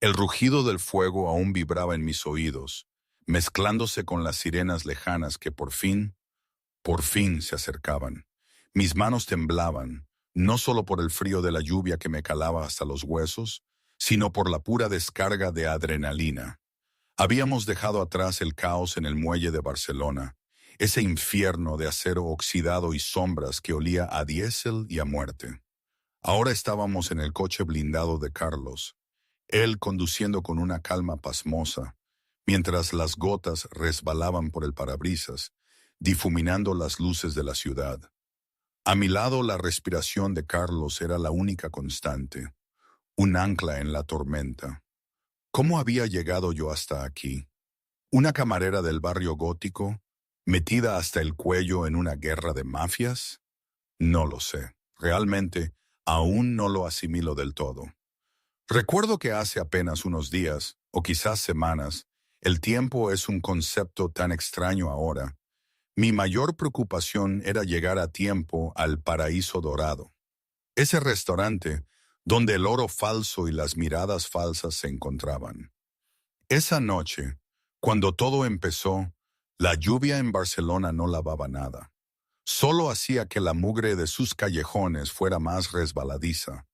El rugido del fuego aún vibraba en mis oídos, mezclándose con las sirenas lejanas que por fin se acercaban. Mis manos temblaban, no solo por el frío de la lluvia que me calaba hasta los huesos, sino por la pura descarga de adrenalina. Habíamos dejado atrás el caos en el muelle de Barcelona, ese infierno de acero oxidado y sombras que olía a diésel y a muerte. Ahora estábamos en el coche blindado de Carlos, él conduciendo con una calma pasmosa, mientras las gotas resbalaban por el parabrisas, difuminando las luces de la ciudad. A mi lado la respiración de Carlos era la única constante, un ancla en la tormenta. ¿Cómo había llegado yo hasta aquí? ¿Una camarera del barrio gótico, metida hasta el cuello en una guerra de mafias? No lo sé. Realmente, aún no lo asimilo del todo. Recuerdo que hace apenas unos días, o quizás semanas, el tiempo es un concepto tan extraño ahora. Mi mayor preocupación era llegar a tiempo al Paraíso Dorado. Ese restaurante donde el oro falso y las miradas falsas se encontraban. Esa noche, cuando todo empezó, la lluvia en Barcelona no lavaba nada. Solo hacía que la mugre de sus callejones fuera más resbaladiza.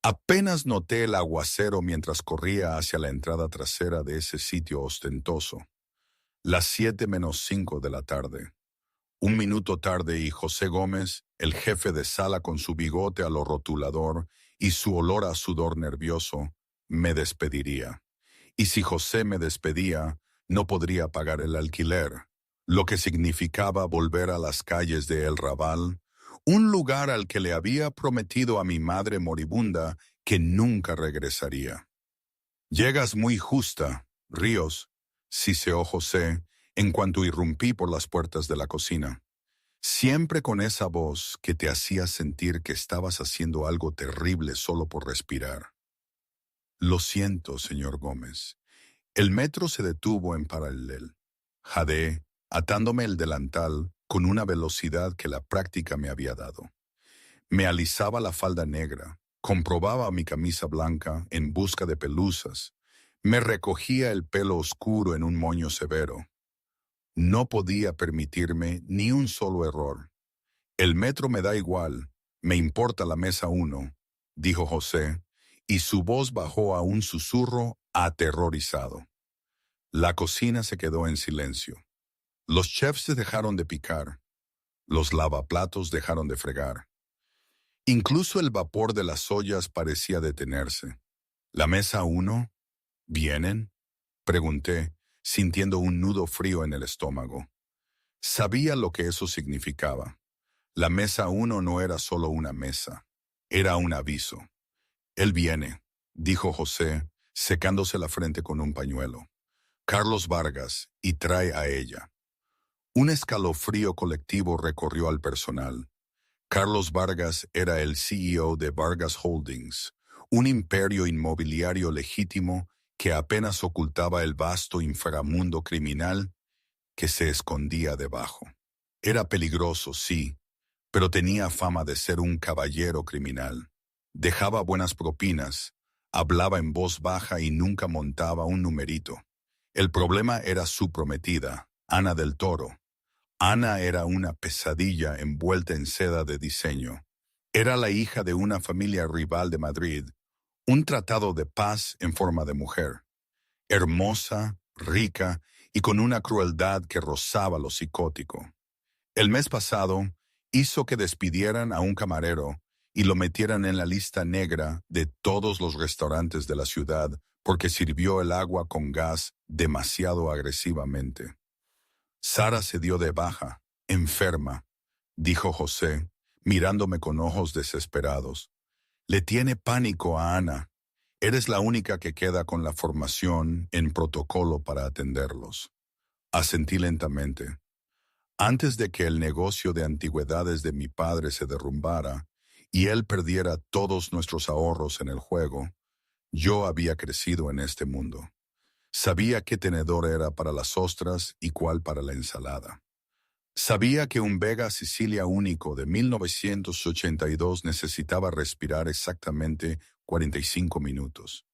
Apenas noté el aguacero mientras corría hacia la entrada trasera de ese sitio ostentoso. Las 7:05 de la tarde. Un minuto tarde y José Gómez, el jefe de sala con su bigote a lo rotulador y su olor a sudor nervioso, me despediría. Y si José me despedía, no podría pagar el alquiler, lo que significaba volver a las calles de El Raval, un lugar al que le había prometido a mi madre moribunda que nunca regresaría. Llegas muy justa, Ríos, siseó José, en cuanto irrumpí por las puertas de la cocina. Siempre con esa voz que te hacía sentir que estabas haciendo algo terrible solo por respirar. Lo siento, señor Gómez. El metro se detuvo en paralel. Jadeé, atándome el delantal con una velocidad que la práctica me había dado. Me alisaba la falda negra, comprobaba mi camisa blanca en busca de pelusas, me recogía el pelo oscuro en un moño severo. No podía permitirme ni un solo error. El metro me da igual, me importa la mesa 1, dijo José, y su voz bajó a un susurro aterrorizado. La cocina se quedó en silencio. Los chefs se dejaron de picar. Los lavaplatos dejaron de fregar. Incluso el vapor de las ollas parecía detenerse. ¿La mesa 1? ¿Vienen? Pregunté, sintiendo un nudo frío en el estómago. Sabía lo que eso significaba. La mesa 1 no era solo una mesa, era un aviso. Él viene, dijo José, secándose la frente con un pañuelo. Carlos Vargas, y trae a ella. Un escalofrío colectivo recorrió al personal. Carlos Vargas era el CEO de Vargas Holdings, un imperio inmobiliario legítimo que apenas ocultaba el vasto inframundo criminal que se escondía debajo. Era peligroso, sí, pero tenía fama de ser un caballero criminal. Dejaba buenas propinas, hablaba en voz baja y nunca montaba un numerito. El problema era su prometida, Ana del Toro. Ana era una pesadilla envuelta en seda de diseño. Era la hija de una familia rival de Madrid, un tratado de paz en forma de mujer. Hermosa, rica y con una crueldad que rozaba lo psicótico. El mes pasado hizo que despidieran a un camarero y lo metieran en la lista negra de todos los restaurantes de la ciudad porque sirvió el agua con gas demasiado agresivamente. Sara se dio de baja, enferma, dijo José, mirándome con ojos desesperados. Le tiene pánico a Ana. Eres la única que queda con la formación en protocolo para atenderlos. Asentí lentamente. Antes de que el negocio de antigüedades de mi padre se derrumbara y él perdiera todos nuestros ahorros en el juego, yo había crecido en este mundo. Sabía qué tenedor era para las ostras y cuál para la ensalada. Sabía que un Vega Sicilia único de 1982 necesitaba respirar exactamente 45 minutos.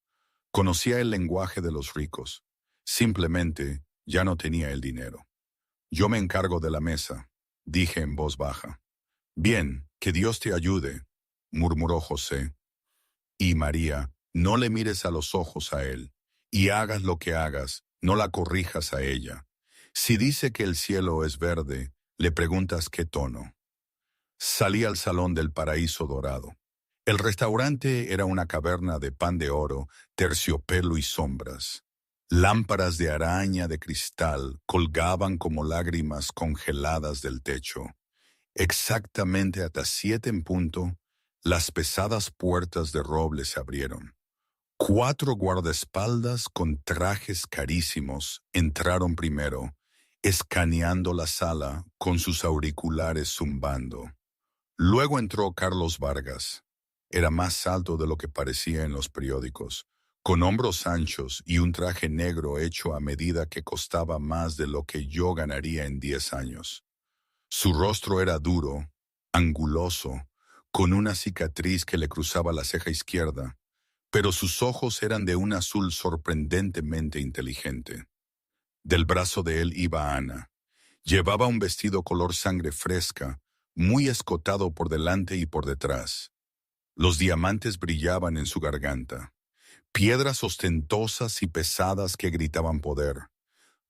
Conocía el lenguaje de los ricos. Simplemente ya no tenía el dinero. Yo me encargo de la mesa, dije en voz baja. Bien, que Dios te ayude, murmuró José. Y María, no le mires a los ojos a él, y hagas lo que hagas, no la corrijas a ella. Si dice que el cielo es verde, le preguntas qué tono. Salí al salón del Paraíso Dorado. El restaurante era una caverna de pan de oro, terciopelo y sombras. Lámparas de araña de cristal colgaban como lágrimas congeladas del techo. Exactamente a las 7 en punto, las pesadas puertas de roble se abrieron. 4 guardaespaldas con trajes carísimos entraron primero, escaneando la sala con sus auriculares zumbando. Luego entró Carlos Vargas. Era más alto de lo que parecía en los periódicos, con hombros anchos y un traje negro hecho a medida que costaba más de lo que yo ganaría en 10 años. Su rostro era duro, anguloso, con una cicatriz que le cruzaba la ceja izquierda, pero sus ojos eran de un azul sorprendentemente inteligente. Del brazo de él iba Ana. Llevaba un vestido color sangre fresca, muy escotado por delante y por detrás. Los diamantes brillaban en su garganta, piedras ostentosas y pesadas que gritaban poder.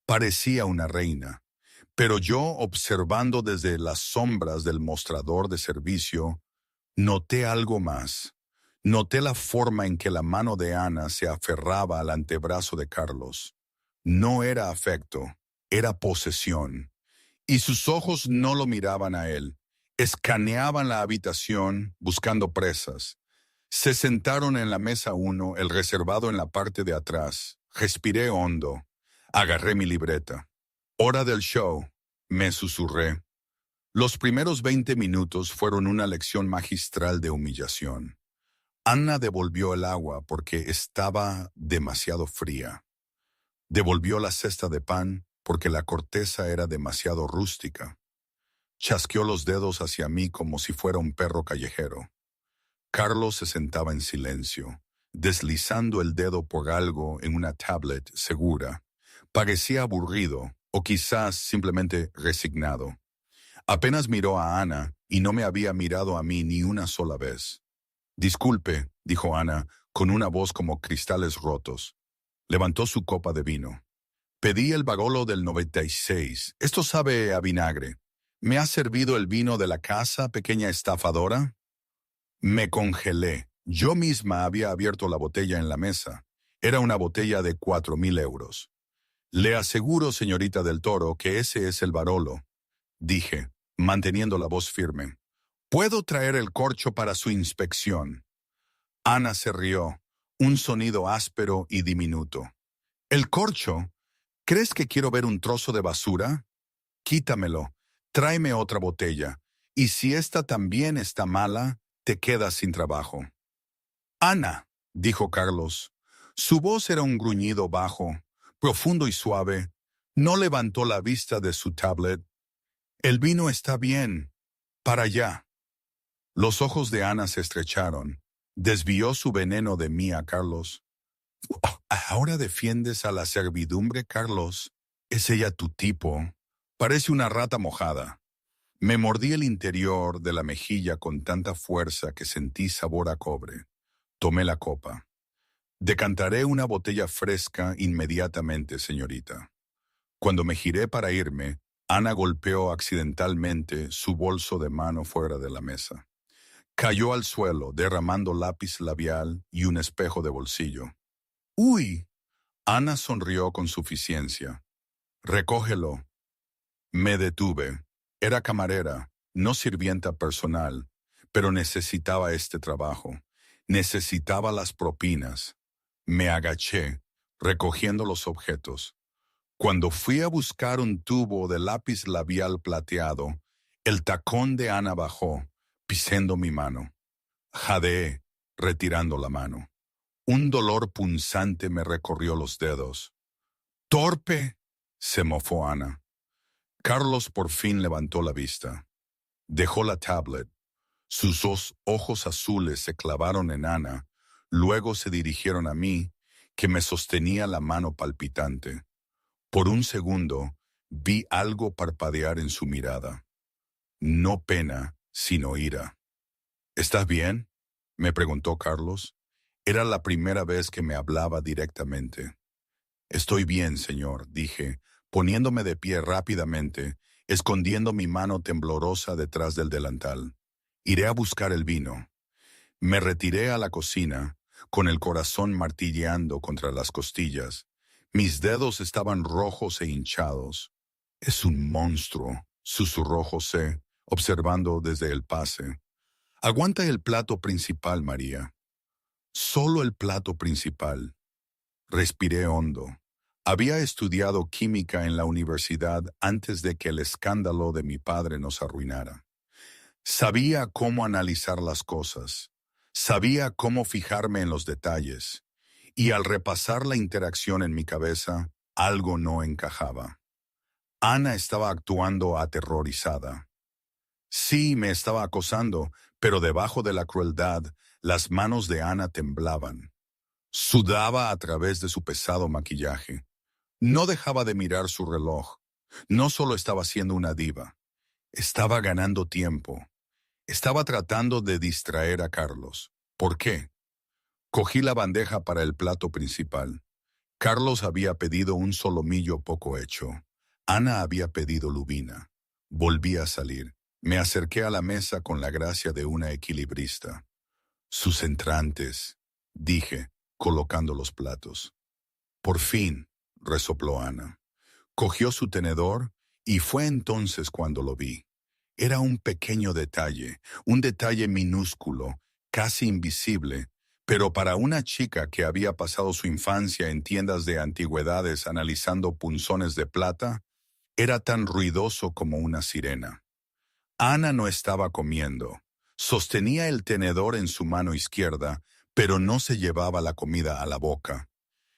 Parecía una reina, pero yo, observando desde las sombras del mostrador de servicio, noté algo más. Noté la forma en que la mano de Ana se aferraba al antebrazo de Carlos. No era afecto, era posesión. Y sus ojos no lo miraban a él. Escaneaban la habitación buscando presas. Se sentaron en la mesa 1, el reservado en la parte de atrás. Respiré hondo. Agarré mi libreta. Hora del show, me susurré. Los primeros 20 minutos fueron una lección magistral de humillación. Ana devolvió el agua porque estaba demasiado fría. Devolvió la cesta de pan porque la corteza era demasiado rústica. Chasqueó los dedos hacia mí como si fuera un perro callejero. Carlos se sentaba en silencio, deslizando el dedo por algo en una tablet segura. Parecía aburrido, o quizás simplemente resignado. Apenas miró a Ana y no me había mirado a mí ni una sola vez. Disculpe, dijo Ana, con una voz como cristales rotos. Levantó su copa de vino. Pedí el Barolo del 96. Esto sabe a vinagre. ¿Me ha servido el vino de la casa, pequeña estafadora? Me congelé. Yo misma había abierto la botella en la mesa. Era una botella de 4.000 euros. Le aseguro, señorita del Toro, que ese es el Barolo, dije, manteniendo la voz firme. ¿Puedo traer el corcho para su inspección? Ana se rió, un sonido áspero y diminuto. ¿El corcho? ¿Crees que quiero ver un trozo de basura? Quítamelo, tráeme otra botella, y si esta también está mala, te quedas sin trabajo. Ana, dijo Carlos. Su voz era un gruñido bajo, profundo y suave. No levantó la vista de su tablet. El vino está bien. Para allá. Los ojos de Ana se estrecharon. Desvió su veneno de mí a Carlos. ¿Ahora defiendes a la servidumbre, Carlos? ¿Es ella tu tipo? Parece una rata mojada. Me mordí el interior de la mejilla con tanta fuerza que sentí sabor a cobre. Tomé la copa. Decantaré una botella fresca inmediatamente, señorita. Cuando me giré para irme, Ana golpeó accidentalmente su bolso de mano fuera de la mesa. Cayó al suelo, derramando lápiz labial y un espejo de bolsillo. ¡Uy! Ana sonrió con suficiencia. Recógelo. Me detuve. Era camarera, no sirvienta personal, pero necesitaba este trabajo. Necesitaba las propinas. Me agaché, recogiendo los objetos. Cuando fui a buscar un tubo de lápiz labial plateado, el tacón de Ana bajó, pisando mi mano. Jadeé, retirando la mano. Un dolor punzante me recorrió los dedos. ¡Torpe!, se mofó Ana. Carlos por fin levantó la vista. Dejó la tablet. Sus 2 ojos azules se clavaron en Ana, luego se dirigieron a mí, que me sostenía la mano palpitante. Por un segundo, vi algo parpadear en su mirada. No pena, sino ira. ¿Estás bien?, me preguntó Carlos. Era la primera vez que me hablaba directamente. Estoy bien, señor, dije, poniéndome de pie rápidamente, escondiendo mi mano temblorosa detrás del delantal. Iré a buscar el vino. Me retiré a la cocina, con el corazón martilleando contra las costillas. Mis dedos estaban rojos e hinchados. Es un monstruo, susurró José, observando desde el pase. Aguanta el plato principal, María. Solo el plato principal. Respiré hondo. Había estudiado química en la universidad antes de que el escándalo de mi padre nos arruinara. Sabía cómo analizar las cosas. Sabía cómo fijarme en los detalles. Y al repasar la interacción en mi cabeza, algo no encajaba. Ana estaba actuando aterrorizada. Sí, me estaba acosando, pero debajo de la crueldad, las manos de Ana temblaban. Sudaba a través de su pesado maquillaje. No dejaba de mirar su reloj. No solo estaba siendo una diva, estaba ganando tiempo. Estaba tratando de distraer a Carlos. ¿Por qué? Cogí la bandeja para el plato principal. Carlos había pedido un solomillo poco hecho. Ana había pedido lubina. Volví a salir. Me acerqué a la mesa con la gracia de una equilibrista. Sus entrantes, dije, colocando los platos. Por fin, resopló Ana. Cogió su tenedor y fue entonces cuando lo vi. Era un pequeño detalle, un detalle minúsculo, casi invisible, pero para una chica que había pasado su infancia en tiendas de antigüedades analizando punzones de plata, era tan ruidoso como una sirena. Ana no estaba comiendo. Sostenía el tenedor en su mano izquierda, pero no se llevaba la comida a la boca.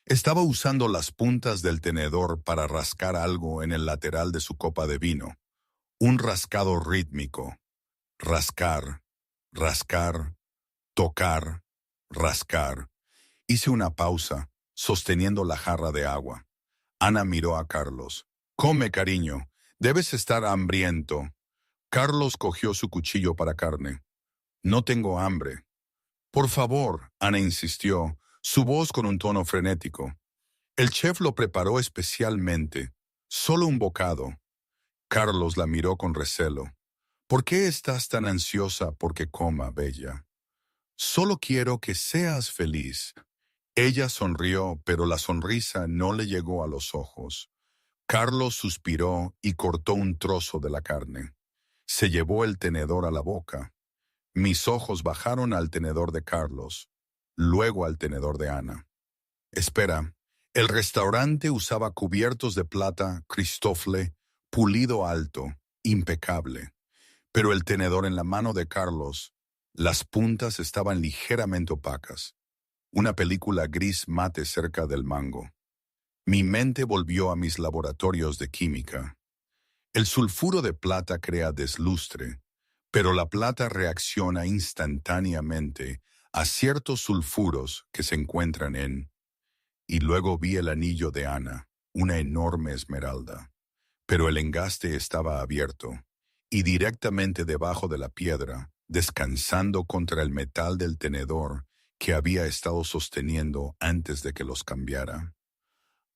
Estaba usando las puntas del tenedor para rascar algo en el lateral de su copa de vino. Un rascado rítmico. Rascar, rascar, tocar, rascar. Hice una pausa, sosteniendo la jarra de agua. Ana miró a Carlos. Come, cariño. Debes estar hambriento. Carlos cogió su cuchillo para carne. No tengo hambre. Por favor, Ana insistió, su voz con un tono frenético. El chef lo preparó especialmente. Solo un bocado. Carlos la miró con recelo. ¿Por qué estás tan ansiosa porque coma, bella? Solo quiero que seas feliz. Ella sonrió, pero la sonrisa no le llegó a los ojos. Carlos suspiró y cortó un trozo de la carne. Se llevó el tenedor a la boca. Mis ojos bajaron al tenedor de Carlos, luego al tenedor de Ana. Espera, el restaurante usaba cubiertos de plata, cristófle, pulido alto, impecable. Pero el tenedor en la mano de Carlos, las puntas estaban ligeramente opacas. Una película gris mate cerca del mango. Mi mente volvió a mis laboratorios de química. El sulfuro de plata crea deslustre, pero la plata reacciona instantáneamente a ciertos sulfuros que se encuentran en... Y luego vi el anillo de Ana, una enorme esmeralda. Pero el engaste estaba abierto, y directamente debajo de la piedra, descansando contra el metal del tenedor que había estado sosteniendo antes de que los cambiara.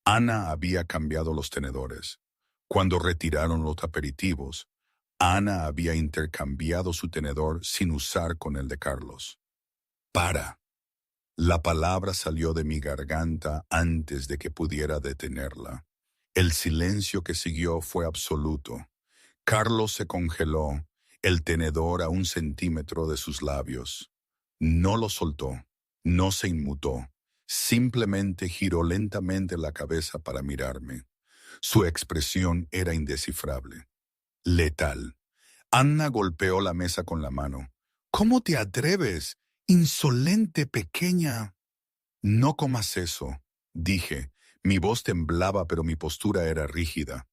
Ana había cambiado los tenedores. Cuando retiraron los aperitivos, Ana había intercambiado su tenedor sin usar con el de Carlos. ¡Para! La palabra salió de mi garganta antes de que pudiera detenerla. El silencio que siguió fue absoluto. Carlos se congeló, el tenedor a 1 centímetro de sus labios. No lo soltó, no se inmutó. Simplemente giró lentamente la cabeza para mirarme. Su expresión era indescifrable. Letal. Ana golpeó la mesa con la mano. ¿Cómo te atreves, insolente pequeña? No comas eso, dije. Mi voz temblaba, pero mi postura era rígida.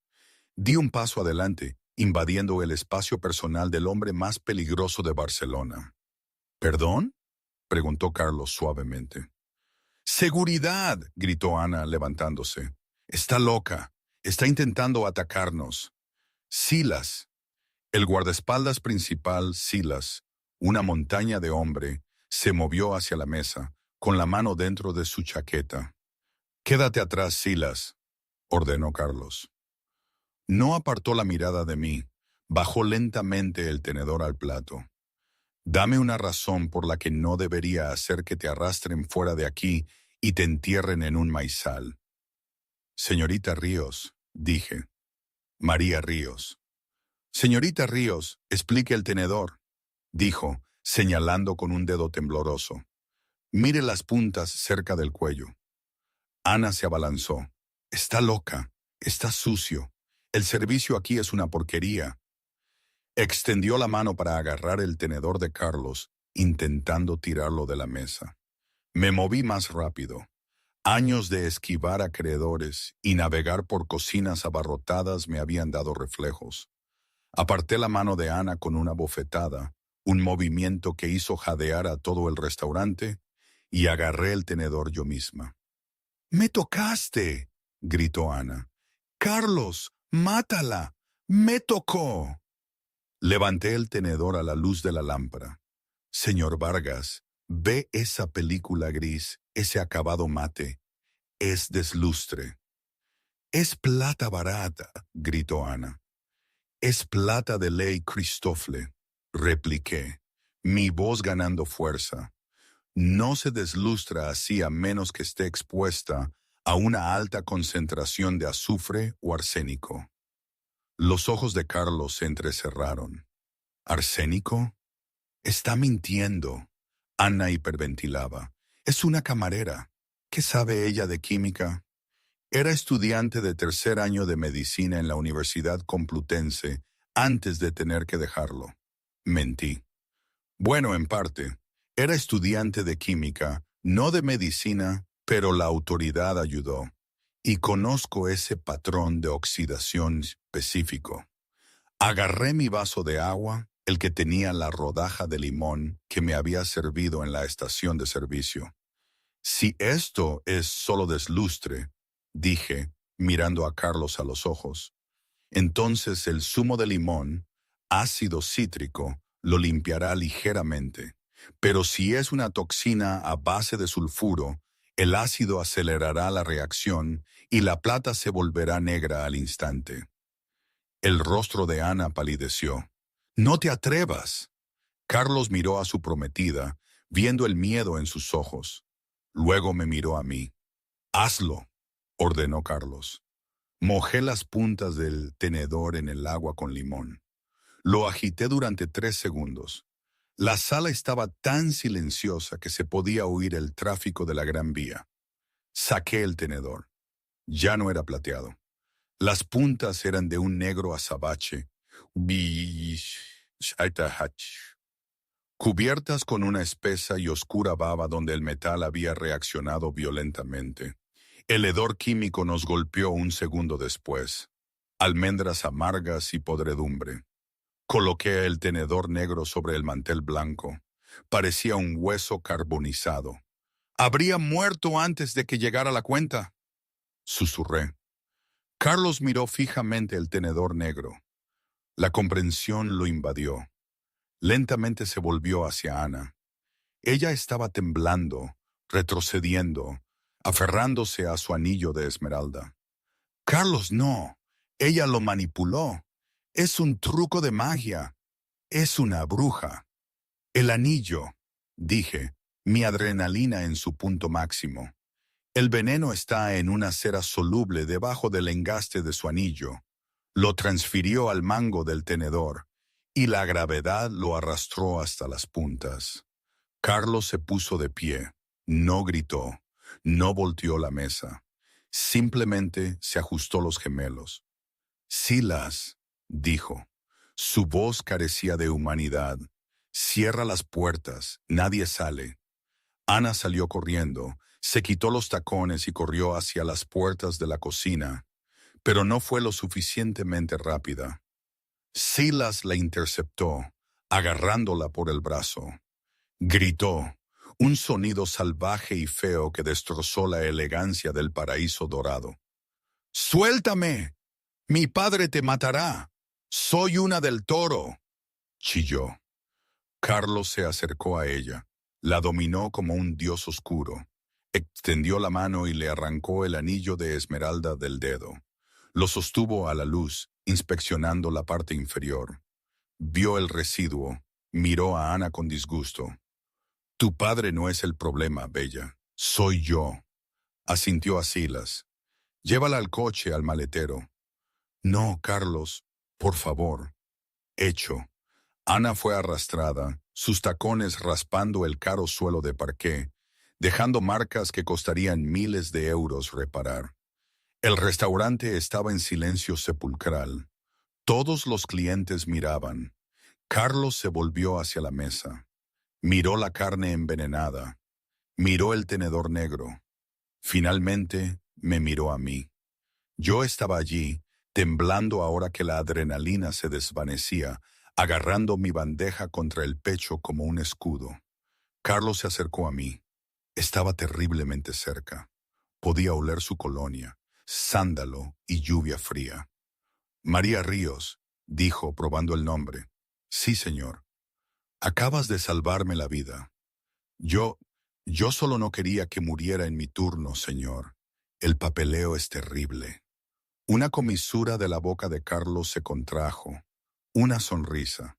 Di un paso adelante, invadiendo el espacio personal del hombre más peligroso de Barcelona. ¿Perdón?, preguntó Carlos suavemente. ¡Seguridad!, gritó Ana, levantándose. Está loca. Está intentando atacarnos. Silas. El guardaespaldas principal, Silas, una montaña de hombre, se movió hacia la mesa, con la mano dentro de su chaqueta. «Quédate atrás, Silas», ordenó Carlos. No apartó la mirada de mí. Bajó lentamente el tenedor al plato. «Dame una razón por la que no debería hacer que te arrastren fuera de aquí y te entierren en un maizal». «Señorita Ríos», dije. «María Ríos». «Señorita Ríos, explique el tenedor», dijo, señalando con un dedo tembloroso. «Mire las puntas cerca del cuello». Ana se abalanzó. «Está loca. Está sucio. El servicio aquí es una porquería». Extendió la mano para agarrar el tenedor de Carlos, intentando tirarlo de la mesa. Me moví más rápido. Años de esquivar acreedores y navegar por cocinas abarrotadas me habían dado reflejos. Aparté la mano de Ana con una bofetada, un movimiento que hizo jadear a todo el restaurante, y agarré el tenedor yo misma. «¡Me tocaste!», gritó Ana. «Carlos, mátala. Me tocó». Levanté el tenedor a la luz de la lámpara. «Señor Vargas, ve esa película gris, ese acabado mate. Es deslustre». «Es plata barata», gritó Ana. «Es plata de ley Cristófle», repliqué, mi voz ganando fuerza. «No se deslustra así a menos que esté expuesta a una alta concentración de azufre o arsénico». Los ojos de Carlos se entrecerraron. «¿Arsénico? Está mintiendo». Ana hiperventilaba. «Es una camarera. ¿Qué sabe ella de química?» Era estudiante de tercer año de medicina en la Universidad Complutense antes de tener que dejarlo. Mentí. Bueno, en parte. Era estudiante de química, no de medicina, pero la autoridad ayudó. Y conozco ese patrón de oxidación específico. Agarré mi vaso de agua, el que tenía la rodaja de limón que me había servido en la estación de servicio. «Si esto es solo deslustre», dije, mirando a Carlos a los ojos, «entonces el zumo de limón, ácido cítrico, lo limpiará ligeramente. Pero si es una toxina a base de sulfuro, el ácido acelerará la reacción y la plata se volverá negra al instante». El rostro de Ana palideció. «¡No te atrevas!». Carlos miró a su prometida, viendo el miedo en sus ojos. Luego me miró a mí. «Hazlo», ordenó Carlos. Mojé las puntas del tenedor en el agua con limón. Lo agité durante 3 segundos. La sala estaba tan silenciosa que se podía oír el tráfico de la Gran Vía. Saqué el tenedor. Ya no era plateado. Las puntas eran de un negro azabache, cubiertas con una espesa y oscura baba donde el metal había reaccionado violentamente. El hedor químico nos golpeó un segundo después. Almendras amargas y podredumbre. Coloqué el tenedor negro sobre el mantel blanco. Parecía un hueso carbonizado. «Habría muerto antes de que llegara la cuenta», susurré. Carlos miró fijamente el tenedor negro. La comprensión lo invadió. Lentamente se volvió hacia Ana. Ella estaba temblando, retrocediendo, aferrándose a su anillo de esmeralda. «Carlos, no. Ella lo manipuló. Es un truco de magia. Es una bruja». «El anillo», dije, mi adrenalina en su punto máximo. «El veneno está en una cera soluble debajo del engaste de su anillo. Lo transfirió al mango del tenedor, y la gravedad lo arrastró hasta las puntas». Carlos se puso de pie. No gritó. No volteó la mesa. Simplemente se ajustó los gemelos. «Silas», dijo. Su voz carecía de humanidad. «Cierra las puertas. Nadie sale». Ana salió corriendo. Se quitó los tacones y corrió hacia las puertas de la cocina, pero no fue lo suficientemente rápida. Silas la interceptó, agarrándola por el brazo. Gritó. Un sonido salvaje y feo que destrozó la elegancia del paraíso dorado. «¡Suéltame! ¡Mi padre te matará! ¡Soy una del toro!», chilló. Carlos se acercó a ella, la dominó como un dios oscuro, extendió la mano y le arrancó el anillo de esmeralda del dedo. Lo sostuvo a la luz, inspeccionando la parte inferior. Vio el residuo, miró a Ana con disgusto. «Tu padre no es el problema, Bella. Soy yo», asintió a Silas. «Llévala al coche, al maletero». «No, Carlos, por favor». Hecho. Ana fue arrastrada, sus tacones raspando el caro suelo de parqué, dejando marcas que costarían miles de euros reparar. El restaurante estaba en silencio sepulcral. Todos los clientes miraban. Carlos se volvió hacia la mesa. Miró la carne envenenada. Miró el tenedor negro. Finalmente me miró a mí. Yo estaba allí, temblando ahora que la adrenalina se desvanecía, agarrando mi bandeja contra el pecho como un escudo. Carlos se acercó a mí. Estaba terriblemente cerca. Podía oler su colonia, sándalo y lluvia fría. «María Ríos», dijo, probando el nombre. «Sí, señor. Acabas de salvarme la vida. Yo solo no quería que muriera en mi turno, señor. El papeleo es terrible». Una comisura de la boca de Carlos se contrajo. Una sonrisa.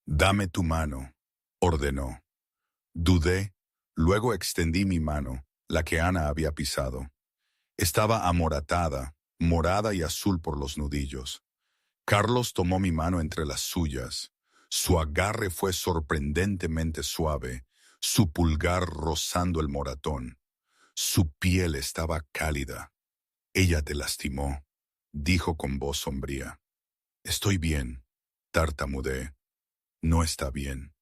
«Dame tu mano», ordenó. Dudé, luego extendí mi mano, la que Ana había pisado. Estaba amoratada, morada y azul por los nudillos. Carlos tomó mi mano entre las suyas. Su agarre fue sorprendentemente suave, su pulgar rozando el moratón. Su piel estaba cálida. «Ella te lastimó», dijo con voz sombría. «Estoy bien», tartamudeé. «No está bien».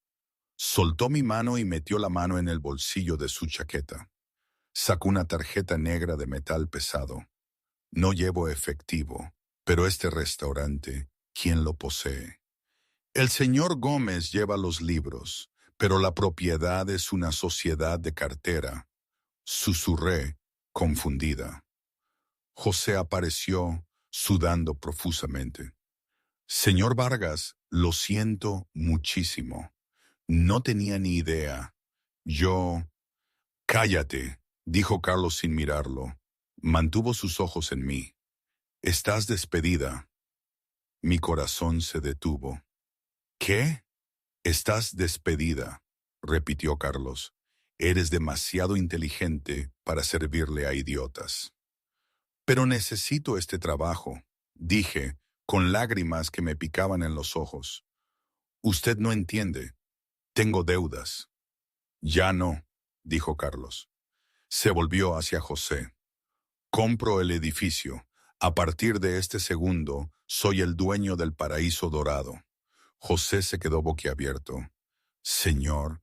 Soltó mi mano y metió la mano en el bolsillo de su chaqueta. Sacó una tarjeta negra de metal pesado. «No llevo efectivo, pero este restaurante, ¿quién lo posee?». «El señor Gómez lleva los libros, pero la propiedad es una sociedad de cartera», susurré, confundida. José apareció, sudando profusamente. «Señor Vargas, lo siento muchísimo. No tenía ni idea. Yo...». «Cállate», dijo Carlos sin mirarlo. Mantuvo sus ojos en mí. «Estás despedida». Mi corazón se detuvo. «¿Qué?». «Estás despedida», repitió Carlos. «Eres demasiado inteligente para servirle a idiotas». «Pero necesito este trabajo», dije, con lágrimas que me picaban en los ojos. «Usted no entiende. Tengo deudas». «Ya no», dijo Carlos. Se volvió hacia José. «Compro el edificio. A partir de este segundo, soy el dueño del paraíso dorado». José se quedó boquiabierto. «Señor,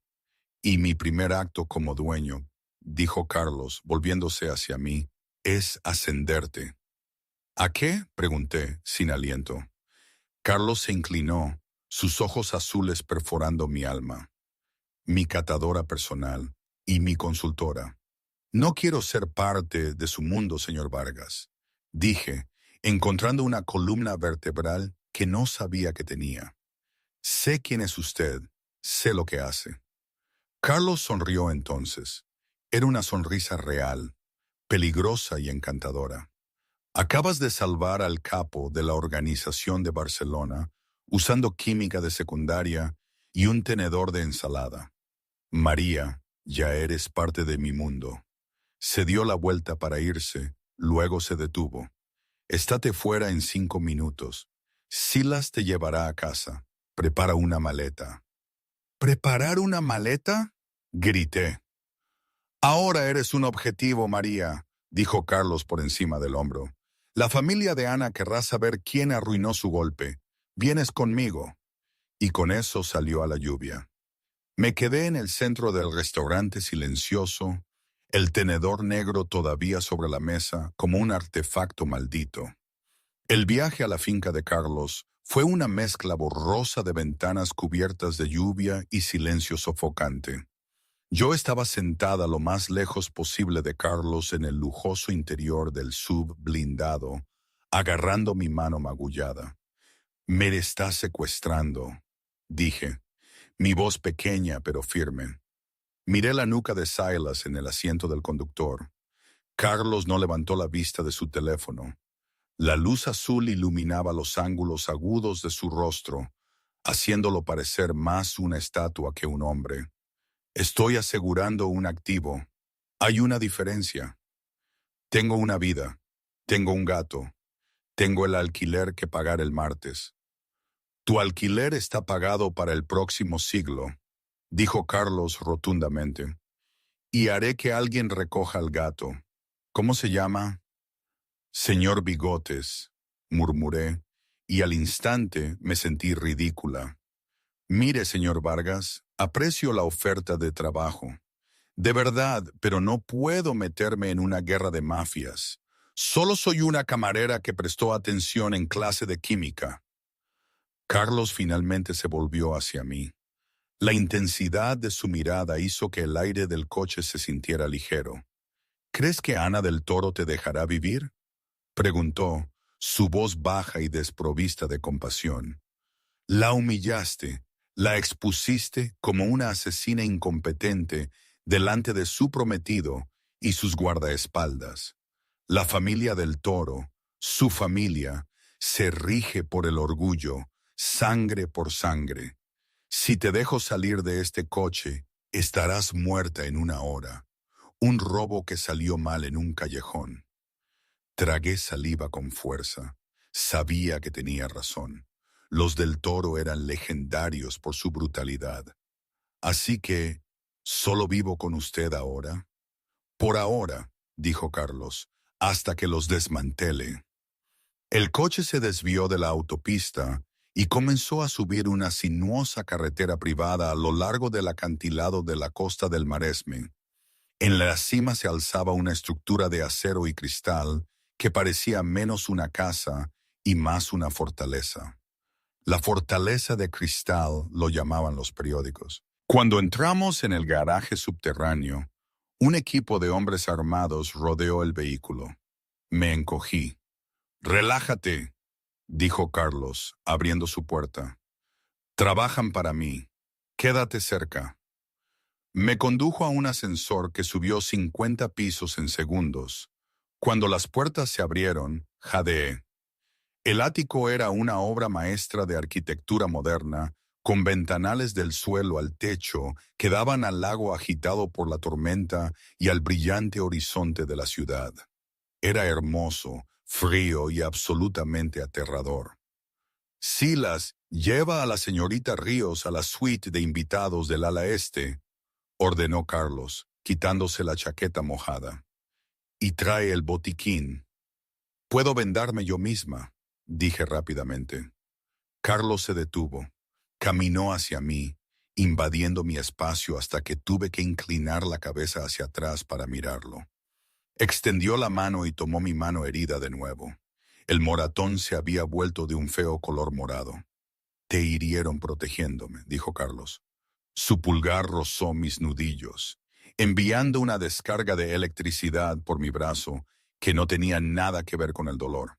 y mi primer acto como dueño», dijo Carlos, volviéndose hacia mí, «es ascenderte». «¿A qué?», pregunté, sin aliento. Carlos se inclinó, sus ojos azules perforando mi alma. «Mi catadora personal y mi consultora». «No quiero ser parte de su mundo, señor Vargas», dije, encontrando una columna vertebral que no sabía que tenía. «Sé quién es usted, sé lo que hace». Carlos sonrió entonces. Era una sonrisa real, peligrosa y encantadora. «Acabas de salvar al capo de la organización de Barcelona usando química de secundaria y un tenedor de ensalada. María, ya eres parte de mi mundo». Se dio la vuelta para irse, luego se detuvo. «Estate fuera en 5 minutos. Silas te llevará a casa. Prepara una maleta». «¿Preparar una maleta?», grité. «Ahora eres un objetivo, María», dijo Carlos por encima del hombro. «La familia de Ana querrá saber quién arruinó su golpe. Vienes conmigo». Y con eso salió a la lluvia. Me quedé en el centro del restaurante silencioso, el tenedor negro todavía sobre la mesa como un artefacto maldito. El viaje a la finca de Carlos fue una mezcla borrosa de ventanas cubiertas de lluvia y silencio sofocante. Yo estaba sentada lo más lejos posible de Carlos en el lujoso interior del sub blindado, agarrando mi mano magullada. Me está secuestrando, dije, mi voz pequeña pero firme. Miré la nuca de Silas en el asiento del conductor. Carlos no levantó la vista de su teléfono. La luz azul iluminaba los ángulos agudos de su rostro, haciéndolo parecer más una estatua que un hombre. Estoy asegurando un activo. Hay una diferencia. Tengo una vida. Tengo un gato. Tengo el alquiler que pagar el martes. Tu alquiler está pagado para el próximo siglo, dijo Carlos rotundamente. Y haré que alguien recoja al gato. ¿Cómo se llama? Señor Bigotes, murmuré, y al instante me sentí ridícula. Mire, señor Vargas, aprecio la oferta de trabajo. De verdad, pero no puedo meterme en una guerra de mafias. Solo soy una camarera que prestó atención en clase de química. Carlos finalmente se volvió hacia mí. La intensidad de su mirada hizo que el aire del coche se sintiera ligero. ¿Crees que Ana del Toro te dejará vivir?, preguntó, su voz baja y desprovista de compasión. La humillaste, la expusiste como una asesina incompetente delante de su prometido y sus guardaespaldas. La familia del Toro, su familia, se rige por el orgullo, sangre por sangre. Si te dejo salir de este coche, estarás muerta en una hora. Un robo que salió mal en un callejón. Tragué saliva con fuerza. Sabía que tenía razón. Los del Toro eran legendarios por su brutalidad. Así que, ¿solo vivo con usted ahora? Por ahora, dijo Carlos, hasta que los desmantele. El coche se desvió de la autopista y comenzó a subir una sinuosa carretera privada a lo largo del acantilado de la costa del Maresme. En la cima se alzaba una estructura de acero y cristal que parecía menos una casa y más una fortaleza. La fortaleza de cristal lo llamaban los periódicos. Cuando entramos en el garaje subterráneo, un equipo de hombres armados rodeó el vehículo. Me encogí. «Relájate», dijo Carlos, abriendo su puerta. «Trabajan para mí. Quédate cerca». Me condujo a un ascensor que subió 50 pisos en segundos. Cuando las puertas se abrieron, jadeé. El ático era una obra maestra de arquitectura moderna, con ventanales del suelo al techo que daban al lago agitado por la tormenta y al brillante horizonte de la ciudad. Era hermoso, frío y absolutamente aterrador. «Silas, lleva a la señorita Ríos a la suite de invitados del ala este», ordenó Carlos, quitándose la chaqueta mojada. «Y trae el botiquín». «Puedo vendarme yo misma», dije rápidamente. Carlos se detuvo. Caminó hacia mí, invadiendo mi espacio hasta que tuve que inclinar la cabeza hacia atrás para mirarlo. Extendió la mano y tomó mi mano herida de nuevo. El moratón se había vuelto de un feo color morado. «Te hirieron protegiéndome», dijo Carlos. Su pulgar rozó mis nudillos, enviando una descarga de electricidad por mi brazo que no tenía nada que ver con el dolor.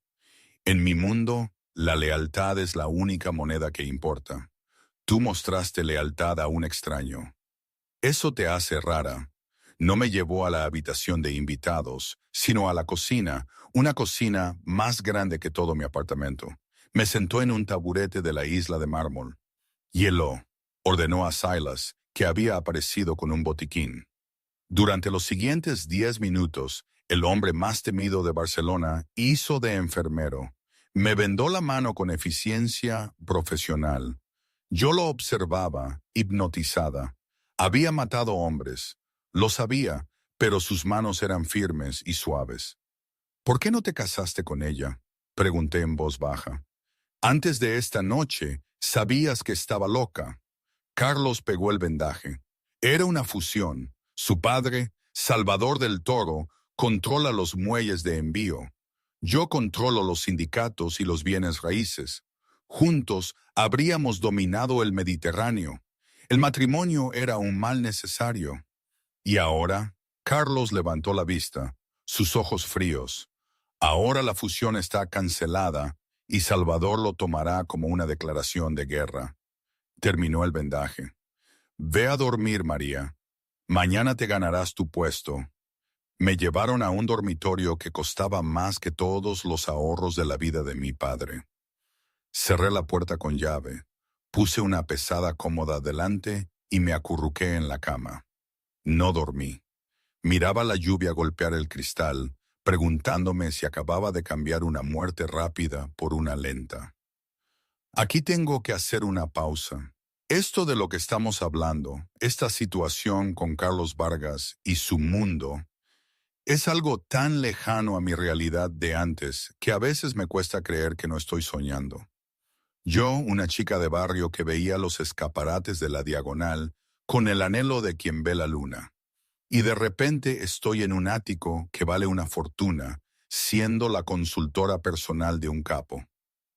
En mi mundo, la lealtad es la única moneda que importa. Tú mostraste lealtad a un extraño. Eso te hace rara. No me llevó a la habitación de invitados, sino a la cocina, una cocina más grande que todo mi apartamento. Me sentó en un taburete de la isla de mármol. «Hielo», ordenó a Silas, que había aparecido con un botiquín. Durante los siguientes 10 minutos, el hombre más temido de Barcelona hizo de enfermero. Me vendó la mano con eficiencia profesional. Yo lo observaba, hipnotizada. Había matado hombres. Lo sabía, pero sus manos eran firmes y suaves. «¿Por qué no te casaste con ella?», pregunté en voz baja. «Antes de esta noche, sabías que estaba loca». Carlos pegó el vendaje. Era una fusión. Su padre, Salvador del Toro, controla los muelles de envío. Yo controlo los sindicatos y los bienes raíces. Juntos habríamos dominado el Mediterráneo. El matrimonio era un mal necesario. Y ahora, Carlos levantó la vista, sus ojos fríos. Ahora la fusión está cancelada y Salvador lo tomará como una declaración de guerra. Terminó el vendaje. Ve a dormir, María. Mañana te ganarás tu puesto. Me llevaron a un dormitorio que costaba más que todos los ahorros de la vida de mi padre. Cerré la puerta con llave, puse una pesada cómoda delante y me acurruqué en la cama. No dormí. Miraba la lluvia golpear el cristal, preguntándome si acababa de cambiar una muerte rápida por una lenta. Aquí tengo que hacer una pausa. Esto de lo que estamos hablando, esta situación con Carlos Vargas y su mundo, es algo tan lejano a mi realidad de antes que a veces me cuesta creer que no estoy soñando. Yo, una chica de barrio que veía los escaparates de la Diagonal con el anhelo de quien ve la luna. Y de repente estoy en un ático que vale una fortuna, siendo la consultora personal de un capo.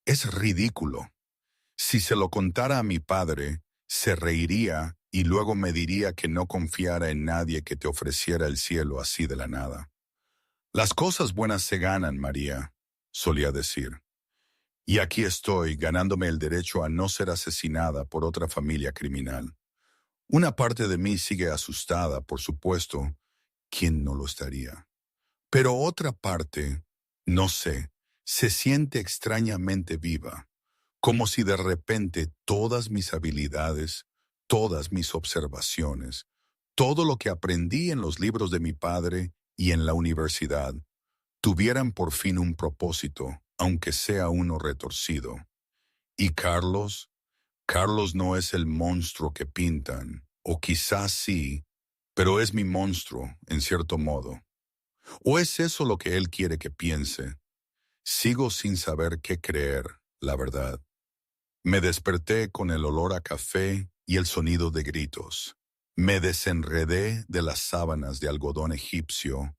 Es ridículo. Si se lo contara a mi padre, se reiría y luego me diría que no confiara en nadie que te ofreciera el cielo así de la nada. Las cosas buenas se ganan, María, solía decir. Y aquí estoy, ganándome el derecho a no ser asesinada por otra familia criminal. Una parte de mí sigue asustada, por supuesto. ¿Quién no lo estaría? Pero otra parte, no sé, se siente extrañamente viva, como si de repente todas mis habilidades, todas mis observaciones, todo lo que aprendí en los libros de mi padre y en la universidad, tuvieran por fin un propósito, aunque sea uno retorcido. Y Carlos no es el monstruo que pintan, o quizás sí, pero es mi monstruo, en cierto modo. ¿O es eso lo que él quiere que piense? Sigo sin saber qué creer, la verdad. Me desperté con el olor a café y el sonido de gritos. Me desenredé de las sábanas de algodón egipcio,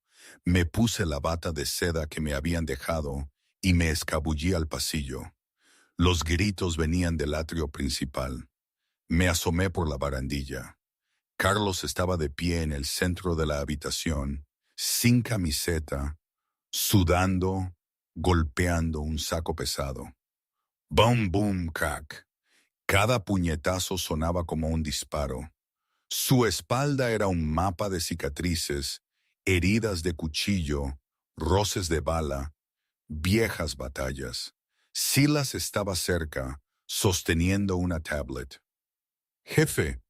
me puse la bata de seda que me habían dejado y me escabullí al pasillo. Los gritos venían del atrio principal. Me asomé por la barandilla. Carlos estaba de pie en el centro de la habitación, sin camiseta, sudando, golpeando un saco pesado. Boom, boom, crack. Cada puñetazo sonaba como un disparo. Su espalda era un mapa de cicatrices, heridas de cuchillo, roces de bala, viejas batallas. Silas estaba cerca, sosteniendo una tablet. Jefe,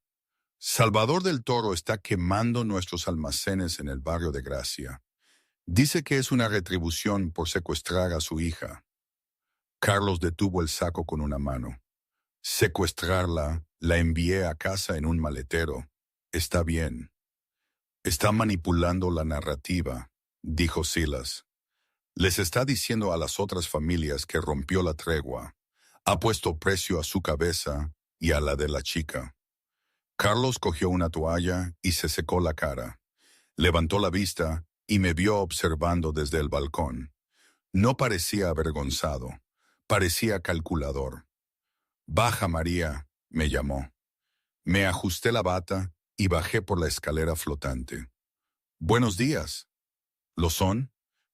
Salvador del Toro está quemando nuestros almacenes en el barrio de Gracia. Dice que es una retribución por secuestrar a su hija. Carlos detuvo el saco con una mano. Secuestrarla, la envié a casa en un maletero. Está bien. Está manipulando la narrativa, dijo Silas. Les está diciendo a las otras familias que rompió la tregua. Ha puesto precio a su cabeza y a la de la chica. Carlos cogió una toalla y se secó la cara. Levantó la vista y me vio observando desde el balcón. No parecía avergonzado, parecía calculador. Baja, María, me llamó. Me ajusté la bata y bajé por la escalera flotante. Buenos días. ¿Lo son?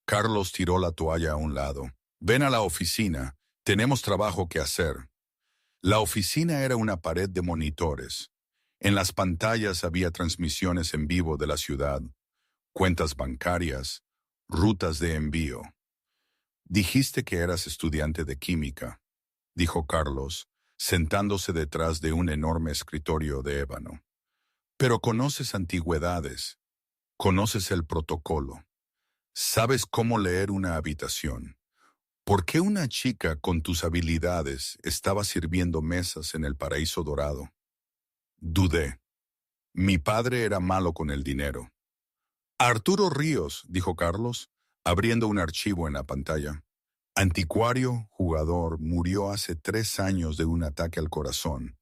Carlos tiró la toalla a un lado. Ven a la oficina, tenemos trabajo que hacer. La oficina era una pared de monitores. En las pantallas había transmisiones en vivo de la ciudad, cuentas bancarias, rutas de envío. Dijiste que eras estudiante de química, dijo Carlos, sentándose detrás de un enorme escritorio de ébano. Pero conoces antigüedades, conoces el protocolo, sabes cómo leer una habitación. ¿Por qué una chica con tus habilidades estaba sirviendo mesas en el Paraíso Dorado? Dudé. Mi padre era malo con el dinero. Arturo Ríos, dijo Carlos, abriendo un archivo en la pantalla. Anticuario, jugador, murió hace 3 años de un ataque al corazón.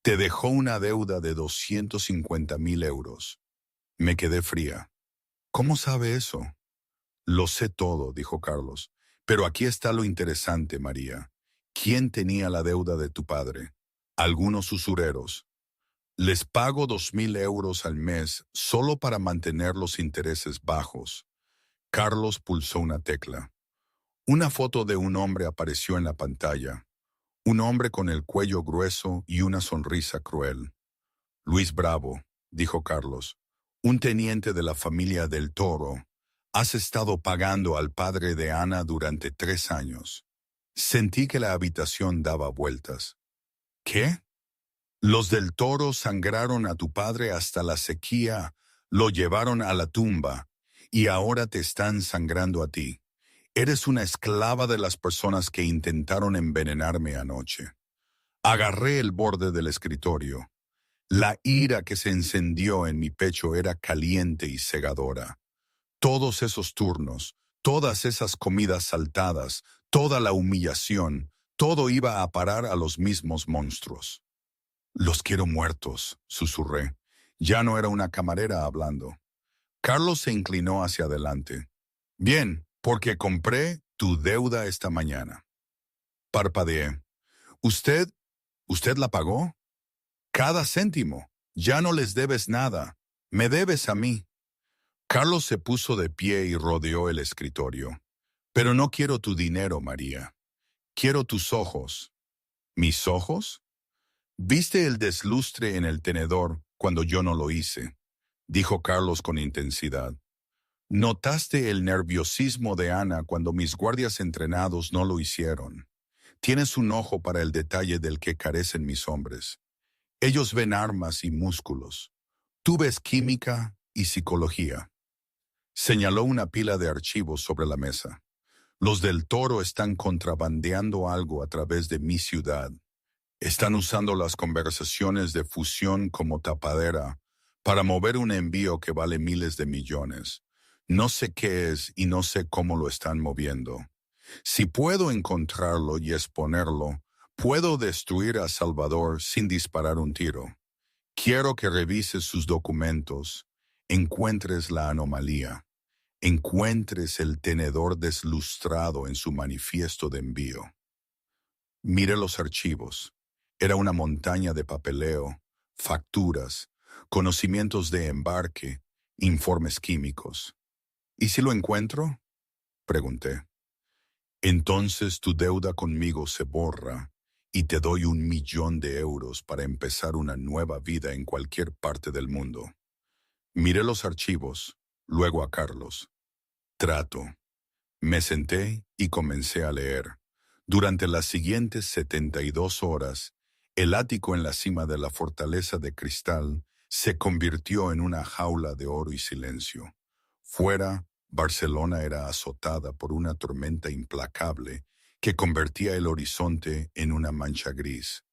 Te dejó una deuda de 250,000 euros. Me quedé fría. ¿Cómo sabe eso? Lo sé todo, dijo Carlos. Pero aquí está lo interesante, María. ¿Quién tenía la deuda de tu padre? Algunos usureros. Les pago 2.000 euros al mes solo para mantener los intereses bajos. Carlos pulsó una tecla. Una foto de un hombre apareció en la pantalla. Un hombre con el cuello grueso y una sonrisa cruel. Luis Bravo, dijo Carlos, un teniente de la familia del Toro. Has estado pagando al padre de Ana durante 3 años. Sentí que la habitación daba vueltas. ¿Qué? Los del Toro sangraron a tu padre hasta la sequía, lo llevaron a la tumba, y ahora te están sangrando a ti. Eres una esclava de las personas que intentaron envenenarme anoche. Agarré el borde del escritorio. La ira que se encendió en mi pecho era caliente y cegadora. Todos esos turnos, todas esas comidas saltadas, toda la humillación, todo iba a parar a los mismos monstruos. Los quiero muertos, susurré. Ya no era una camarera hablando. Carlos se inclinó hacia adelante. Bien, porque compré tu deuda esta mañana. Parpadeé. ¿Usted la pagó? Cada céntimo. Ya no les debes nada. Me debes a mí. Carlos se puso de pie y rodeó el escritorio. Pero no quiero tu dinero, María. Quiero tus ojos. ¿Mis ojos? Viste el deslustre en el tenedor cuando yo no lo hice, dijo Carlos con intensidad. Notaste el nerviosismo de Ana cuando mis guardias entrenados no lo hicieron. Tienes un ojo para el detalle del que carecen mis hombres. Ellos ven armas y músculos. Tú ves química y psicología. Señaló una pila de archivos sobre la mesa. Los del Toro están contrabandeando algo a través de mi ciudad. Están usando las conversaciones de fusión como tapadera para mover un envío que vale miles de millones. No sé qué es y no sé cómo lo están moviendo. Si puedo encontrarlo y exponerlo, puedo destruir a Salvador sin disparar un tiro. Quiero que revises sus documentos, encuentres la anomalía, encuentres el tenedor deslustrado en su manifiesto de envío. Mire los archivos. Era una montaña de papeleo, facturas, conocimientos de embarque, informes químicos. ¿Y si lo encuentro? Pregunté. Entonces tu deuda conmigo se borra y te doy 1.000.000 de euros para empezar una nueva vida en cualquier parte del mundo. Miré los archivos, luego a Carlos. Trato. Me senté y comencé a leer. Durante las siguientes 72 horas, el ático en la cima de la fortaleza de cristal se convirtió en una jaula de oro y silencio. Fuera, Barcelona era azotada por una tormenta implacable que convertía el horizonte en una mancha gris.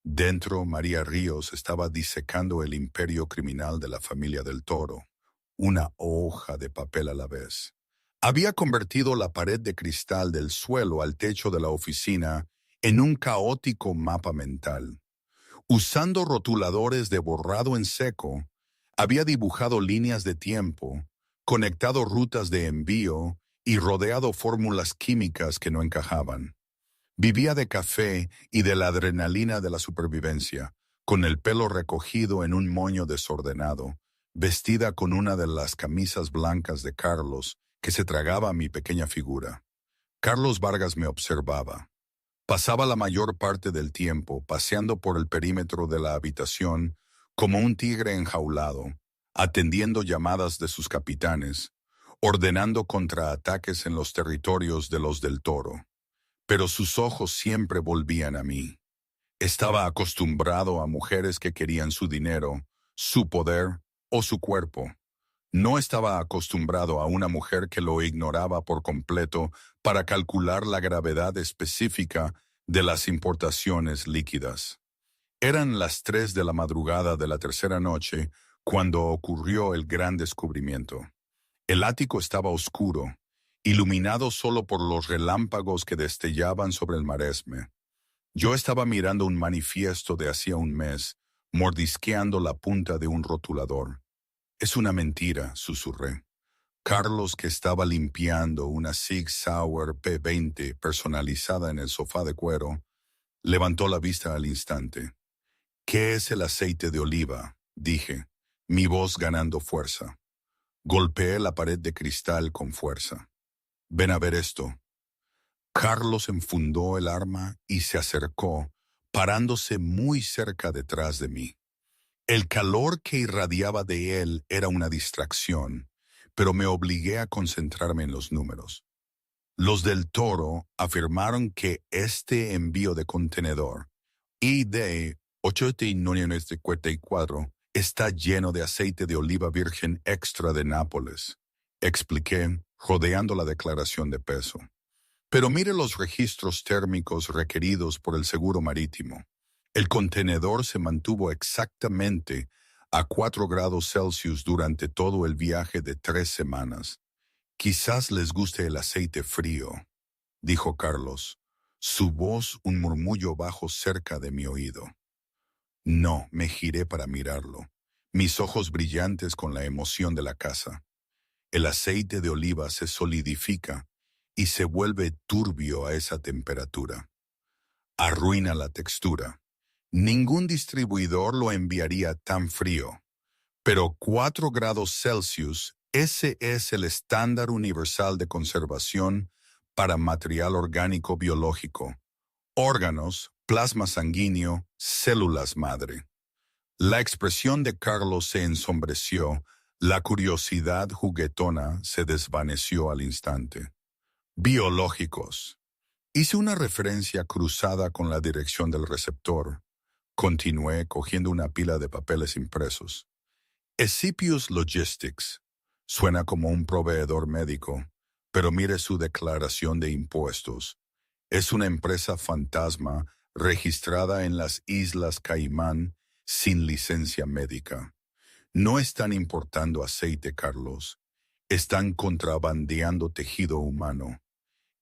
Dentro, María Ríos estaba disecando el imperio criminal de la familia del Toro, una hoja de papel a la vez. Había convertido la pared de cristal del suelo al techo de la oficina en un caótico mapa mental. Usando rotuladores de borrado en seco, había dibujado líneas de tiempo, conectado rutas de envío y rodeado fórmulas químicas que no encajaban. Vivía de café y de la adrenalina de la supervivencia, con el pelo recogido en un moño desordenado, vestida con una de las camisas blancas de Carlos, que se tragaba mi pequeña figura. Carlos Vargas me observaba. Pasaba la mayor parte del tiempo paseando por el perímetro de la habitación como un tigre enjaulado, atendiendo llamadas de sus capitanes, ordenando contraataques en los territorios de los del Toro. Pero sus ojos siempre volvían a mí. Estaba acostumbrado a mujeres que querían su dinero, su poder o su cuerpo. No estaba acostumbrado a una mujer que lo ignoraba por completo para calcular la gravedad específica de las importaciones líquidas. Eran las 3 de la madrugada de la tercera noche cuando ocurrió el gran descubrimiento. El ático estaba oscuro, iluminado solo por los relámpagos que destellaban sobre el maresme. Yo estaba mirando un manifiesto de hacía un mes, mordisqueando la punta de un rotulador. Es una mentira, susurré. Carlos, que estaba limpiando una Sig Sauer P20 personalizada en el sofá de cuero, levantó la vista al instante. ¿Qué es el aceite de oliva?, dije, mi voz ganando fuerza. Golpeé la pared de cristal con fuerza. Ven a ver esto. Carlos enfundó el arma y se acercó, parándose muy cerca detrás de mí. El calor que irradiaba de él era una distracción, pero me obligué a concentrarme en los números. Los del Toro afirmaron que este envío de contenedor, ID 8954, está lleno de aceite de oliva virgen extra de Nápoles, expliqué, rodeando la declaración de peso. Pero mire los registros térmicos requeridos por el seguro marítimo. El contenedor se mantuvo exactamente a 4 grados Celsius durante todo el viaje de 3 semanas. Quizás les guste el aceite frío, dijo Carlos, su voz un murmullo bajo cerca de mi oído. No, me giré para mirarlo, mis ojos brillantes con la emoción de la caza. El aceite de oliva se solidifica y se vuelve turbio a esa temperatura. Arruina la textura. Ningún distribuidor lo enviaría tan frío. Pero 4 grados Celsius, ese es el estándar universal de conservación para material orgánico biológico. Órganos, plasma sanguíneo, células madre. La expresión de Carlos se ensombreció, la curiosidad juguetona se desvaneció al instante. Biológicos. Hice una referencia cruzada con la dirección del receptor. Continué cogiendo una pila de papeles impresos. Escipius Logistics. Suena como un proveedor médico, pero mire su declaración de impuestos. Es una empresa fantasma registrada en las Islas Caimán sin licencia médica. No están importando aceite, Carlos. Están contrabandeando tejido humano.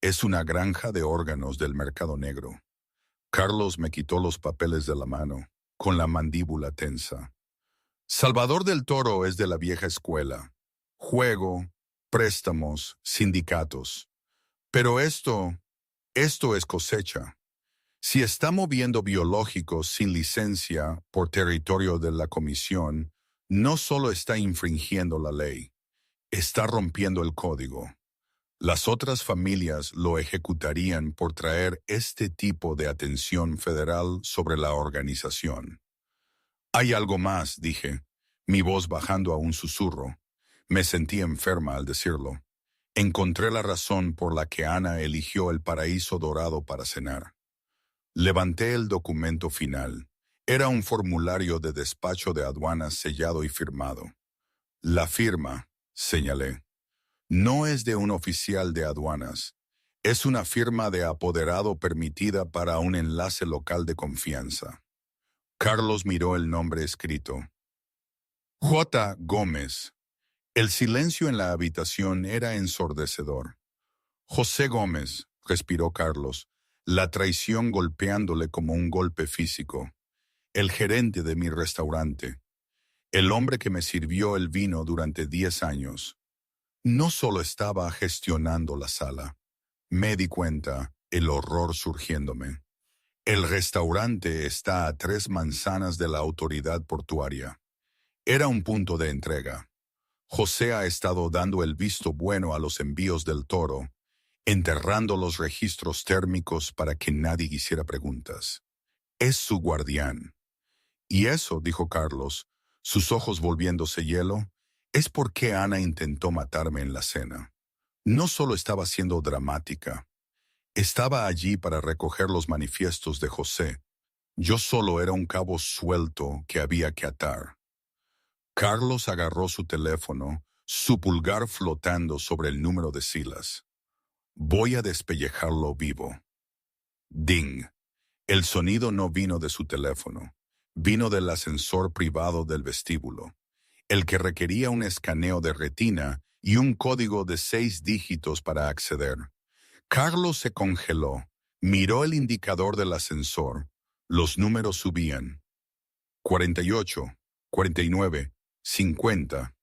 Es una granja de órganos del mercado negro. Carlos me quitó los papeles de la mano, con la mandíbula tensa. Salvador del Toro es de la vieja escuela. Juego, préstamos, sindicatos. Pero esto es cosecha. Si está moviendo biológicos sin licencia por territorio de la comisión, no solo está infringiendo la ley, está rompiendo el código. Las otras familias lo ejecutarían por traer este tipo de atención federal sobre la organización. Hay algo más, dije, mi voz bajando a un susurro. Me sentí enferma al decirlo. Encontré la razón por la que Ana eligió el paraíso dorado para cenar. Levanté el documento final. Era un formulario de despacho de aduanas sellado y firmado. La firma, señalé, no es de un oficial de aduanas. Es una firma de apoderado permitida para un enlace local de confianza. Carlos miró el nombre escrito. J. Gómez. El silencio en la habitación era ensordecedor. José Gómez, respiró Carlos, la traición golpeándole como un golpe físico. El gerente de mi restaurante. El hombre que me sirvió el vino durante 10 años. No solo estaba gestionando la sala. Me di cuenta, el horror surgiéndome. El restaurante está a 3 manzanas de la autoridad portuaria. Era un punto de entrega. José ha estado dando el visto bueno a los envíos del Toro, enterrando los registros térmicos para que nadie hiciera preguntas. Es su guardián. Y eso, dijo Carlos, sus ojos volviéndose hielo, es porque Ana intentó matarme en la cena. No solo estaba siendo dramática, estaba allí para recoger los manifiestos de José. Yo solo era un cabo suelto que había que atar. Carlos agarró su teléfono, su pulgar flotando sobre el número de Silas. Voy a despellejarlo vivo. Ding. El sonido no vino de su teléfono. Vino del ascensor privado del vestíbulo, el que requería un escaneo de retina y un código de 6 dígitos para acceder. Carlos se congeló, miró el indicador del ascensor. Los números subían. 48, 49, 50.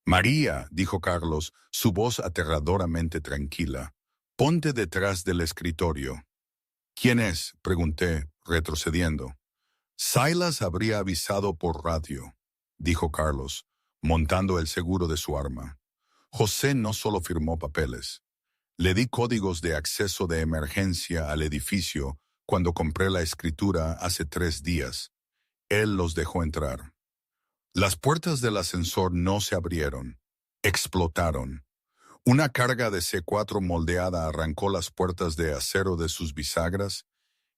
María, dijo Carlos, su voz aterradoramente tranquila. Ponte detrás del escritorio. ¿Quién es?, pregunté, retrocediendo. Silas habría avisado por radio, dijo Carlos, montando el seguro de su arma. José no solo firmó papeles. Le di códigos de acceso de emergencia al edificio cuando compré la escritura hace 3 días. Él los dejó entrar. Las puertas del ascensor no se abrieron. Explotaron. Una carga de C4 moldeada arrancó las puertas de acero de sus bisagras,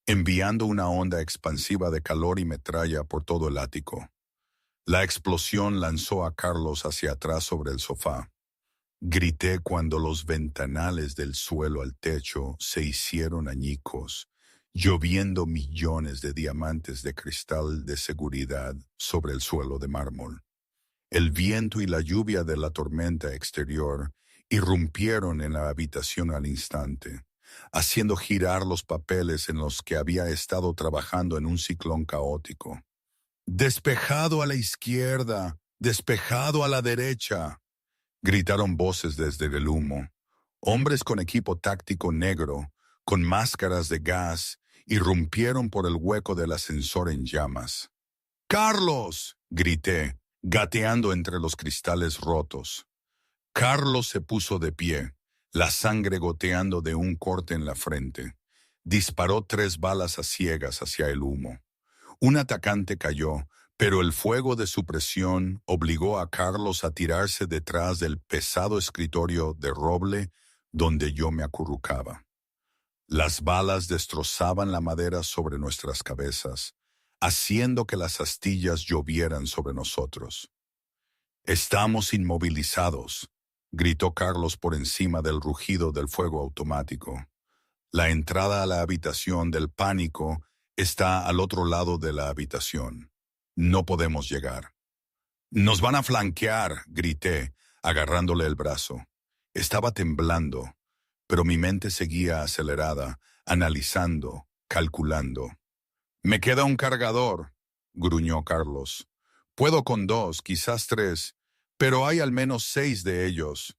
enviando una onda expansiva de calor y metralla por todo el ático. La explosión lanzó a Carlos hacia atrás sobre el sofá. Grité cuando los ventanales del suelo al techo se hicieron añicos, lloviendo millones de diamantes de cristal de seguridad sobre el suelo de mármol. El viento y la lluvia de la tormenta exterior irrumpieron en la habitación al instante, haciendo girar los papeles en los que había estado trabajando en un ciclón caótico. «¡Despejado a la izquierda! ¡Despejado a la derecha!», gritaron voces desde el humo. Hombres con equipo táctico negro, con máscaras de gas, irrumpieron por el hueco del ascensor en llamas. «¡Carlos!», grité, gateando entre los cristales rotos. Carlos se puso de pie, la sangre goteando de un corte en la frente. Disparó 3 balas a ciegas hacia el humo. Un atacante cayó, pero el fuego de su presión obligó a Carlos a tirarse detrás del pesado escritorio de roble donde yo me acurrucaba. Las balas destrozaban la madera sobre nuestras cabezas, haciendo que las astillas llovieran sobre nosotros. «Estamos inmovilizados», gritó Carlos por encima del rugido del fuego automático. «La entrada a la habitación del pánico está al otro lado de la habitación. No podemos llegar». «Nos van a flanquear», grité, agarrándole el brazo. Estaba temblando, pero mi mente seguía acelerada, analizando, calculando. «Me queda un cargador», gruñó Carlos. «Puedo con 2, quizás 3, pero hay al menos 6 de ellos».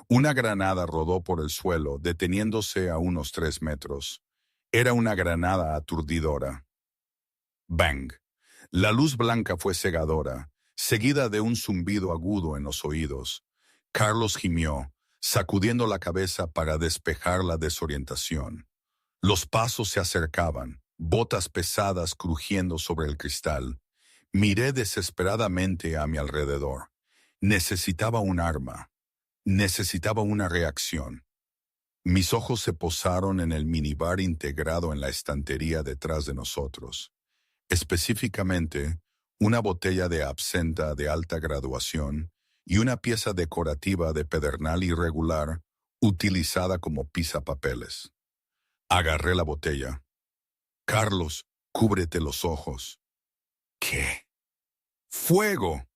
Una granada rodó por el suelo, deteniéndose a unos 3 metros. Era una granada aturdidora. Bang. La luz blanca fue cegadora, seguida de un zumbido agudo en los oídos. Carlos gimió, sacudiendo la cabeza para despejar la desorientación. Los pasos se acercaban, botas pesadas crujiendo sobre el cristal. Miré desesperadamente a mi alrededor. Necesitaba un arma. Necesitaba una reacción. Mis ojos se posaron en el minibar integrado en la estantería detrás de nosotros. Específicamente, una botella de absenta de alta graduación y una pieza decorativa de pedernal irregular utilizada como pisapapeles. Agarré la botella. «Carlos, cúbrete los ojos». «¿Qué?» «¡Fuego!».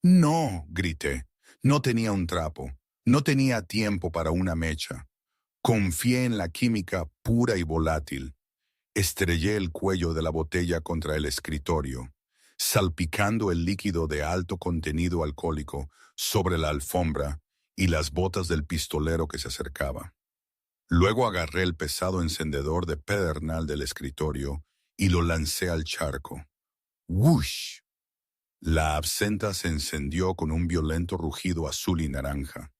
«No», grité. No tenía un trapo. No tenía tiempo para una mecha. Confié en la química pura y volátil. Estrellé el cuello de la botella contra el escritorio, salpicando el líquido de alto contenido alcohólico sobre la alfombra y las botas del pistolero que se acercaba. Luego agarré el pesado encendedor de pedernal del escritorio y lo lancé al charco. ¡Wush! La absenta se encendió con un violento rugido azul y naranja.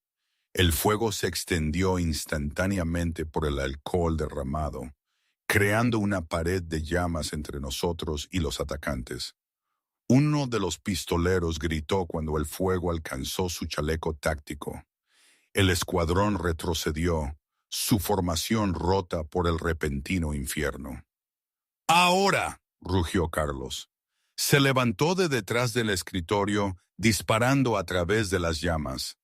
El fuego se extendió instantáneamente por el alcohol derramado, creando una pared de llamas entre nosotros y los atacantes. Uno de los pistoleros gritó cuando el fuego alcanzó su chaleco táctico. El escuadrón retrocedió, su formación rota por el repentino infierno. «¡Ahora!», rugió Carlos. Se levantó de detrás del escritorio, disparando a través de las llamas.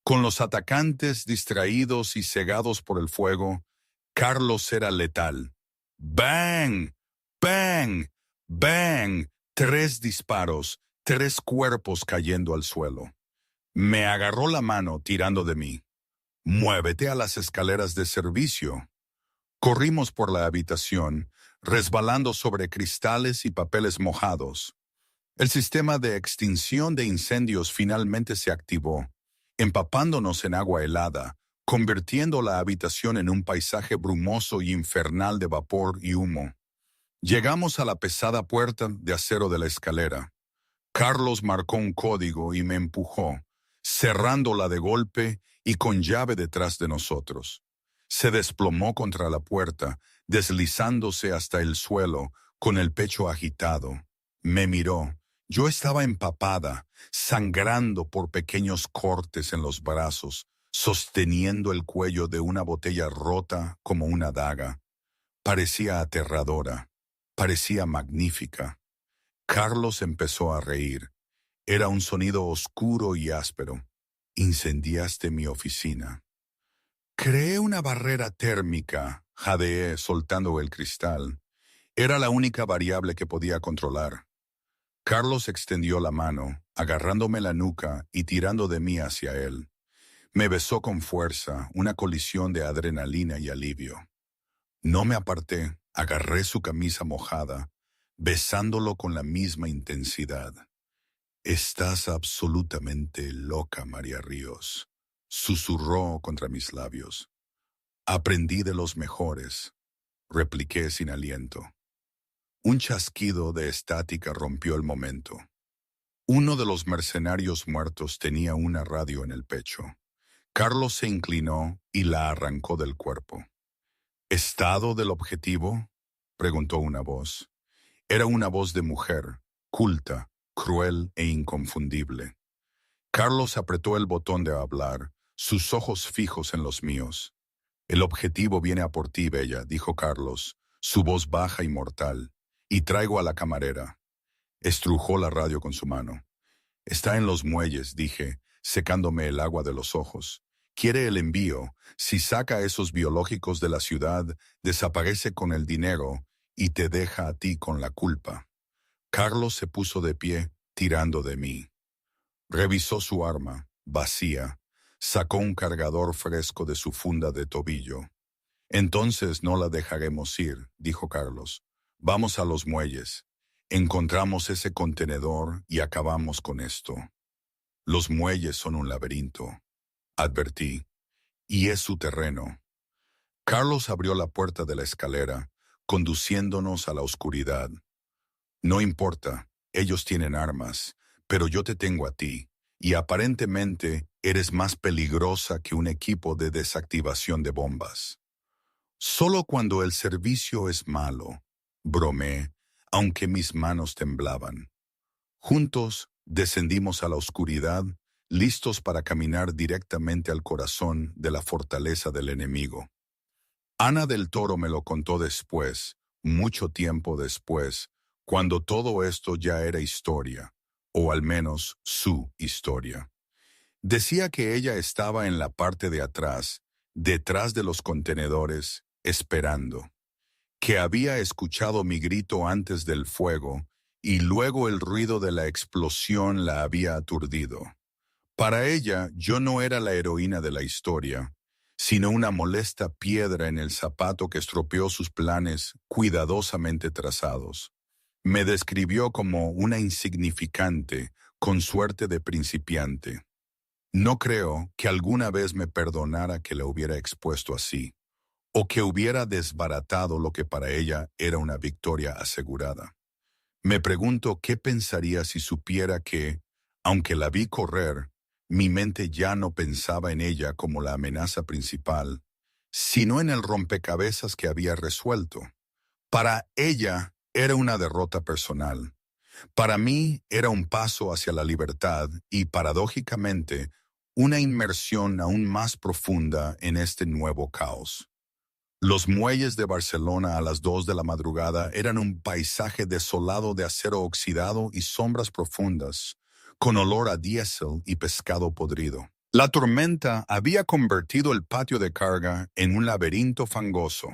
Con los atacantes distraídos y cegados por el fuego, Carlos era letal. ¡Bang! ¡Bang! ¡Bang! 3 disparos, 3 cuerpos cayendo al suelo. Me agarró la mano tirando de mí. «Muévete a las escaleras de servicio». Corrimos por la habitación, resbalando sobre cristales y papeles mojados. El sistema de extinción de incendios finalmente se activó, empapándonos en agua helada, convirtiendo la habitación en un paisaje brumoso y infernal de vapor y humo. Llegamos a la pesada puerta de acero de la escalera. Carlos marcó un código y me empujó, cerrándola de golpe y con llave detrás de nosotros. Se desplomó contra la puerta, deslizándose hasta el suelo, con el pecho agitado. Me miró. Yo estaba empapada, sangrando por pequeños cortes en los brazos, sosteniendo el cuello de una botella rota como una daga. Parecía aterradora, parecía magnífica. Carlos empezó a reír. Era un sonido oscuro y áspero. Incendiaste mi oficina. Creé una barrera térmica, jadeé soltando el cristal. Era la única variable que podía controlar. Carlos extendió la mano, agarrándome la nuca y tirando de mí hacia él. Me besó con fuerza, una colisión de adrenalina y alivio. No me aparté, agarré su camisa mojada, besándolo con la misma intensidad. Estás absolutamente loca, María Ríos, susurró contra mis labios. Aprendí de los mejores, repliqué sin aliento. Un chasquido de estática rompió el momento. Uno de los mercenarios muertos tenía una radio en el pecho. Carlos se inclinó y la arrancó del cuerpo. ¿Estado del objetivo?, preguntó una voz. Era una voz de mujer, culta, cruel e inconfundible. Carlos apretó el botón de hablar, sus ojos fijos en los míos. El objetivo viene a por ti, bella, dijo Carlos, su voz baja y mortal. Y traigo a la camarera. Estrujó la radio con su mano. Está en los muelles, dije, secándome el agua de los ojos. Quiere el envío. Si saca a esos biológicos de la ciudad, desaparece con el dinero y te deja a ti con la culpa. Carlos se puso de pie, tirando de mí. Revisó su arma, vacía. Sacó un cargador fresco de su funda de tobillo. Entonces no la dejaremos ir, dijo Carlos. Vamos a los muelles. Encontramos ese contenedor y acabamos con esto. Los muelles son un laberinto, advertí, y es su terreno. Carlos abrió la puerta de la escalera, conduciéndonos a la oscuridad. No importa, ellos tienen armas, pero yo te tengo a ti, y aparentemente eres más peligrosa que un equipo de desactivación de bombas. Solo cuando el servicio es malo, bromeé, aunque mis manos temblaban. Juntos descendimos a la oscuridad, listos para caminar directamente al corazón de la fortaleza del enemigo. Ana del Toro me lo contó después, mucho tiempo después, cuando todo esto ya era historia, o al menos su historia. Decía que ella estaba en la parte de atrás, detrás de los contenedores, esperando. Que había escuchado mi grito antes del fuego, y luego el ruido de la explosión la había aturdido. Para ella, yo no era la heroína de la historia, sino una molesta piedra en el zapato que estropeó sus planes cuidadosamente trazados. Me describió como una insignificante, con suerte de principiante. No creo que alguna vez me perdonara que la hubiera expuesto así, o que hubiera desbaratado lo que para ella era una victoria asegurada. Me pregunto qué pensaría si supiera que, aunque la vi correr, mi mente ya no pensaba en ella como la amenaza principal, sino en el rompecabezas que había resuelto. Para ella era una derrota personal. Para mí era un paso hacia la libertad y, paradójicamente, una inmersión aún más profunda en este nuevo caos. Los muelles de Barcelona a las 2 de la madrugada eran un paisaje desolado de acero oxidado y sombras profundas, con olor a diésel y pescado podrido. La tormenta había convertido el patio de carga en un laberinto fangoso.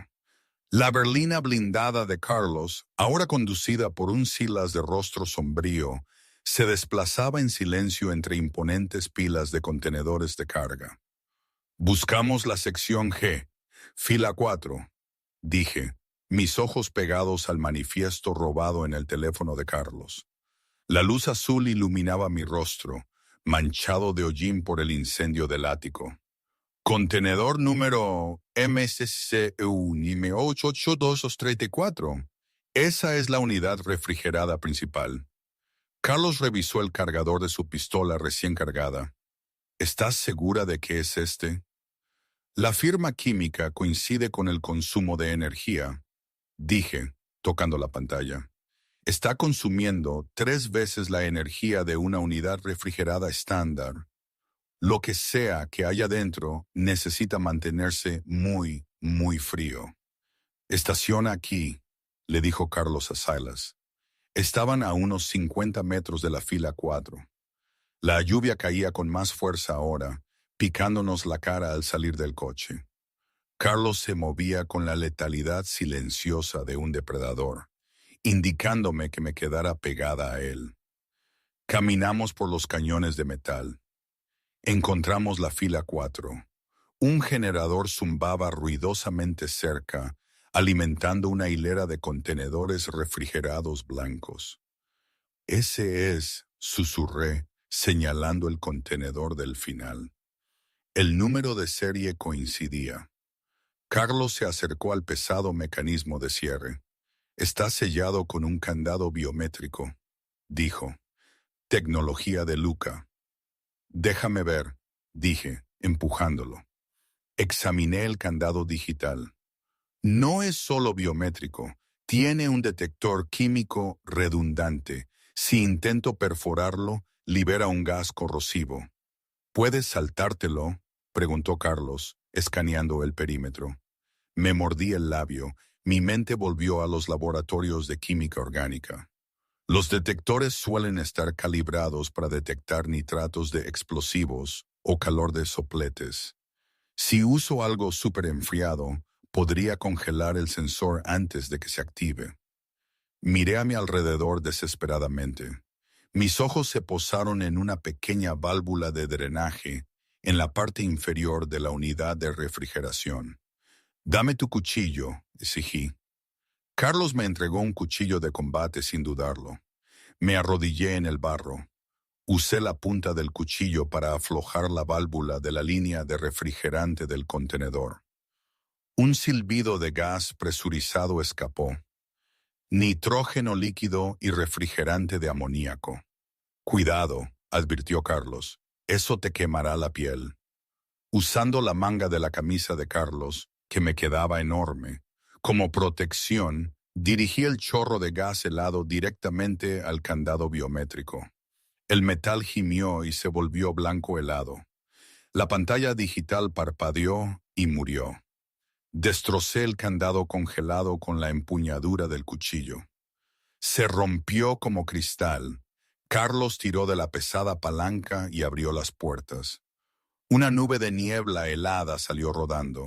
La berlina blindada de Carlos, ahora conducida por un Silas de rostro sombrío, se desplazaba en silencio entre imponentes pilas de contenedores de carga. Buscamos la sección G. Fila 4, dije, mis ojos pegados al manifiesto robado en el teléfono de Carlos. La luz azul iluminaba mi rostro, manchado de hollín por el incendio del ático. Contenedor número MSCU 88234, Esa es la unidad refrigerada principal. Carlos revisó el cargador de su pistola recién cargada. ¿Estás segura de que es este? La firma química coincide con el consumo de energía, dije, tocando la pantalla. Está consumiendo 3 veces la energía de una unidad refrigerada estándar. Lo que sea que haya dentro necesita mantenerse muy, muy frío. Estaciona aquí, le dijo Carlos a Silas. Estaban a unos 50 metros de la fila 4. La lluvia caía con más fuerza ahora, picándonos la cara al salir del coche. Carlos se movía con la letalidad silenciosa de un depredador, indicándome que me quedara pegada a él. Caminamos por los cañones de metal. Encontramos la fila 4. Un generador zumbaba ruidosamente cerca, alimentando una hilera de contenedores refrigerados blancos. Ese es, susurré, señalando el contenedor del final. El número de serie coincidía. Carlos se acercó al pesado mecanismo de cierre. Está sellado con un candado biométrico, dijo. Tecnología de Luca. Déjame ver, dije, empujándolo. Examiné el candado digital. No es solo biométrico, tiene un detector químico redundante. Si intento perforarlo, libera un gas corrosivo. ¿Puedes saltártelo?, preguntó Carlos, escaneando el perímetro. Me mordí el labio. Mi mente volvió a los laboratorios de química orgánica. Los detectores suelen estar calibrados para detectar nitratos de explosivos o calor de sopletes. Si uso algo súper enfriado, podría congelar el sensor antes de que se active. Miré a mi alrededor desesperadamente. Mis ojos se posaron en una pequeña válvula de drenaje en la parte inferior de la unidad de refrigeración. Dame tu cuchillo, exigí. Carlos me entregó un cuchillo de combate sin dudarlo. Me arrodillé en el barro. Usé la punta del cuchillo para aflojar la válvula de la línea de refrigerante del contenedor. Un silbido de gas presurizado escapó. Nitrógeno líquido y refrigerante de amoníaco. Cuidado, advirtió Carlos. Eso te quemará la piel. Usando la manga de la camisa de Carlos, que me quedaba enorme, como protección, dirigí el chorro de gas helado directamente al candado biométrico. El metal gimió y se volvió blanco helado. La pantalla digital parpadeó y murió. Destrocé el candado congelado con la empuñadura del cuchillo. Se rompió como cristal. Carlos tiró de la pesada palanca y abrió las puertas. Una nube de niebla helada salió rodando.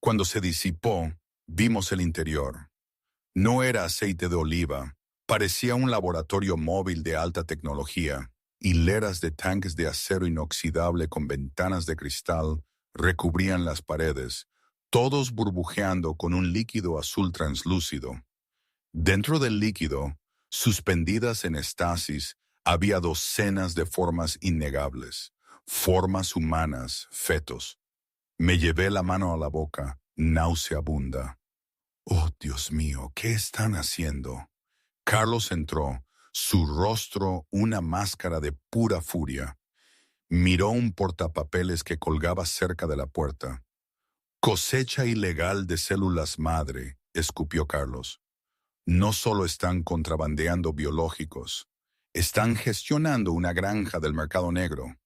Cuando se disipó, vimos el interior. No era aceite de oliva, parecía un laboratorio móvil de alta tecnología. Hileras de tanques de acero inoxidable con ventanas de cristal recubrían las paredes, todos burbujeando con un líquido azul translúcido. Dentro del líquido, suspendidas en estasis, había docenas de formas innegables, formas humanas, fetos. Me llevé la mano a la boca, nauseabunda. Oh, Dios mío, ¿qué están haciendo? Carlos entró, su rostro una máscara de pura furia. Miró un portapapeles que colgaba cerca de la puerta. Cosecha ilegal de células madre, escupió Carlos. No solo están contrabandeando biológicos, están gestionando una granja del mercado negro,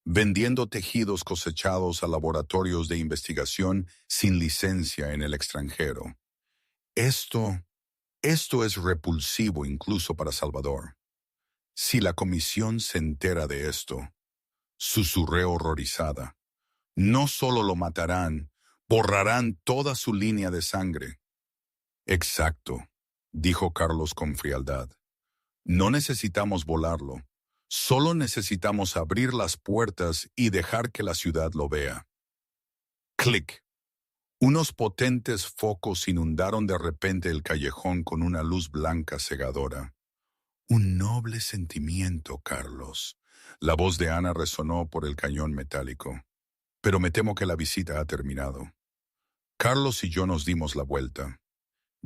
vendiendo tejidos cosechados a laboratorios de investigación sin licencia en el extranjero. Esto es repulsivo incluso para Salvador. Si la comisión se entera de esto, susurré horrorizada, no solo lo matarán, borrarán toda su línea de sangre. Exacto, dijo Carlos con frialdad. No necesitamos volarlo, solo necesitamos abrir las puertas y dejar que la ciudad lo vea. Clic. Unos potentes focos inundaron de repente el callejón con una luz blanca cegadora. Un noble sentimiento, Carlos. La voz de Ana resonó por el cañón metálico. Pero me temo que la visita ha terminado. Carlos y yo nos dimos la vuelta.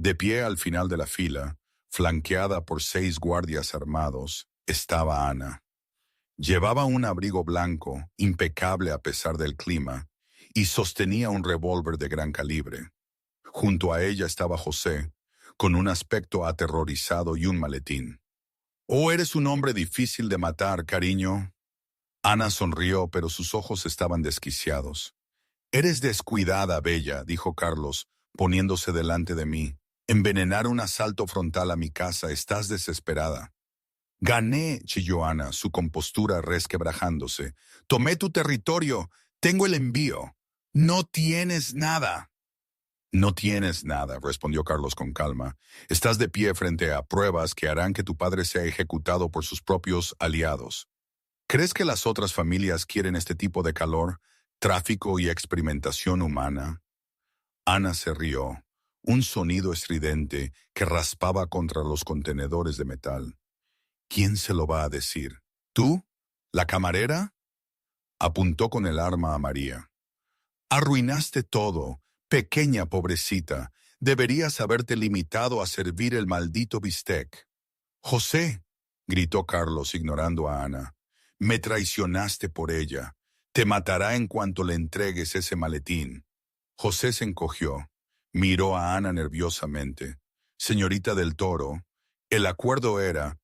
De pie al final de la fila, flanqueada por 6 guardias armados, estaba Ana. Llevaba un abrigo blanco, impecable a pesar del clima, y sostenía un revólver de gran calibre. Junto a ella estaba José, con un aspecto aterrorizado y un maletín. «Oh, eres un hombre difícil de matar, cariño». Ana sonrió, pero sus ojos estaban desquiciados. «Eres descuidada, Bella», dijo Carlos, poniéndose delante de mí. «Envenenar un asalto frontal a mi casa, estás desesperada». «Gané», chilló Ana, su compostura resquebrajándose. «Tomé tu territorio. Tengo el envío. No tienes nada». «No tienes nada», respondió Carlos con calma. «Estás de pie frente a pruebas que harán que tu padre sea ejecutado por sus propios aliados. ¿Crees que las otras familias quieren este tipo de calor, tráfico y experimentación humana?» Ana se rió, un sonido estridente que raspaba contra los contenedores de metal. «¿Quién se lo va a decir? ¿Tú? ¿La camarera?» Apuntó con el arma a María. «Arruinaste todo, pequeña pobrecita. Deberías haberte limitado a servir el maldito bistec». «José», gritó Carlos ignorando a Ana, «me traicionaste por ella. Te matará en cuanto le entregues ese maletín». José se encogió, miró a Ana nerviosamente. «Señorita del Toro, el acuerdo era...»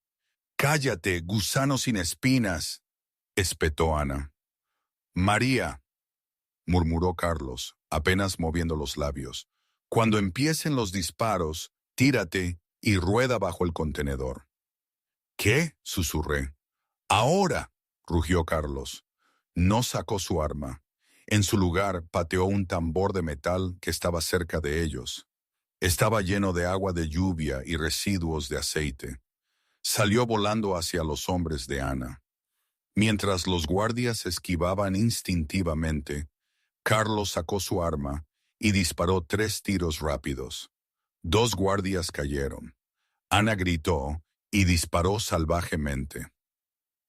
«Cállate, gusano sin espinas», espetó Ana. «María», murmuró Carlos, apenas moviendo los labios, «cuando empiecen los disparos, tírate y rueda bajo el contenedor». «¿Qué?», susurré. «Ahora», rugió Carlos. No sacó su arma. En su lugar pateó un tambor de metal que estaba cerca de ellos. Estaba lleno de agua de lluvia y residuos de aceite. Salió volando hacia los hombres de Ana. Mientras los guardias esquivaban instintivamente, Carlos sacó su arma y disparó 3 tiros rápidos. 2 guardias cayeron. Ana gritó y disparó salvajemente.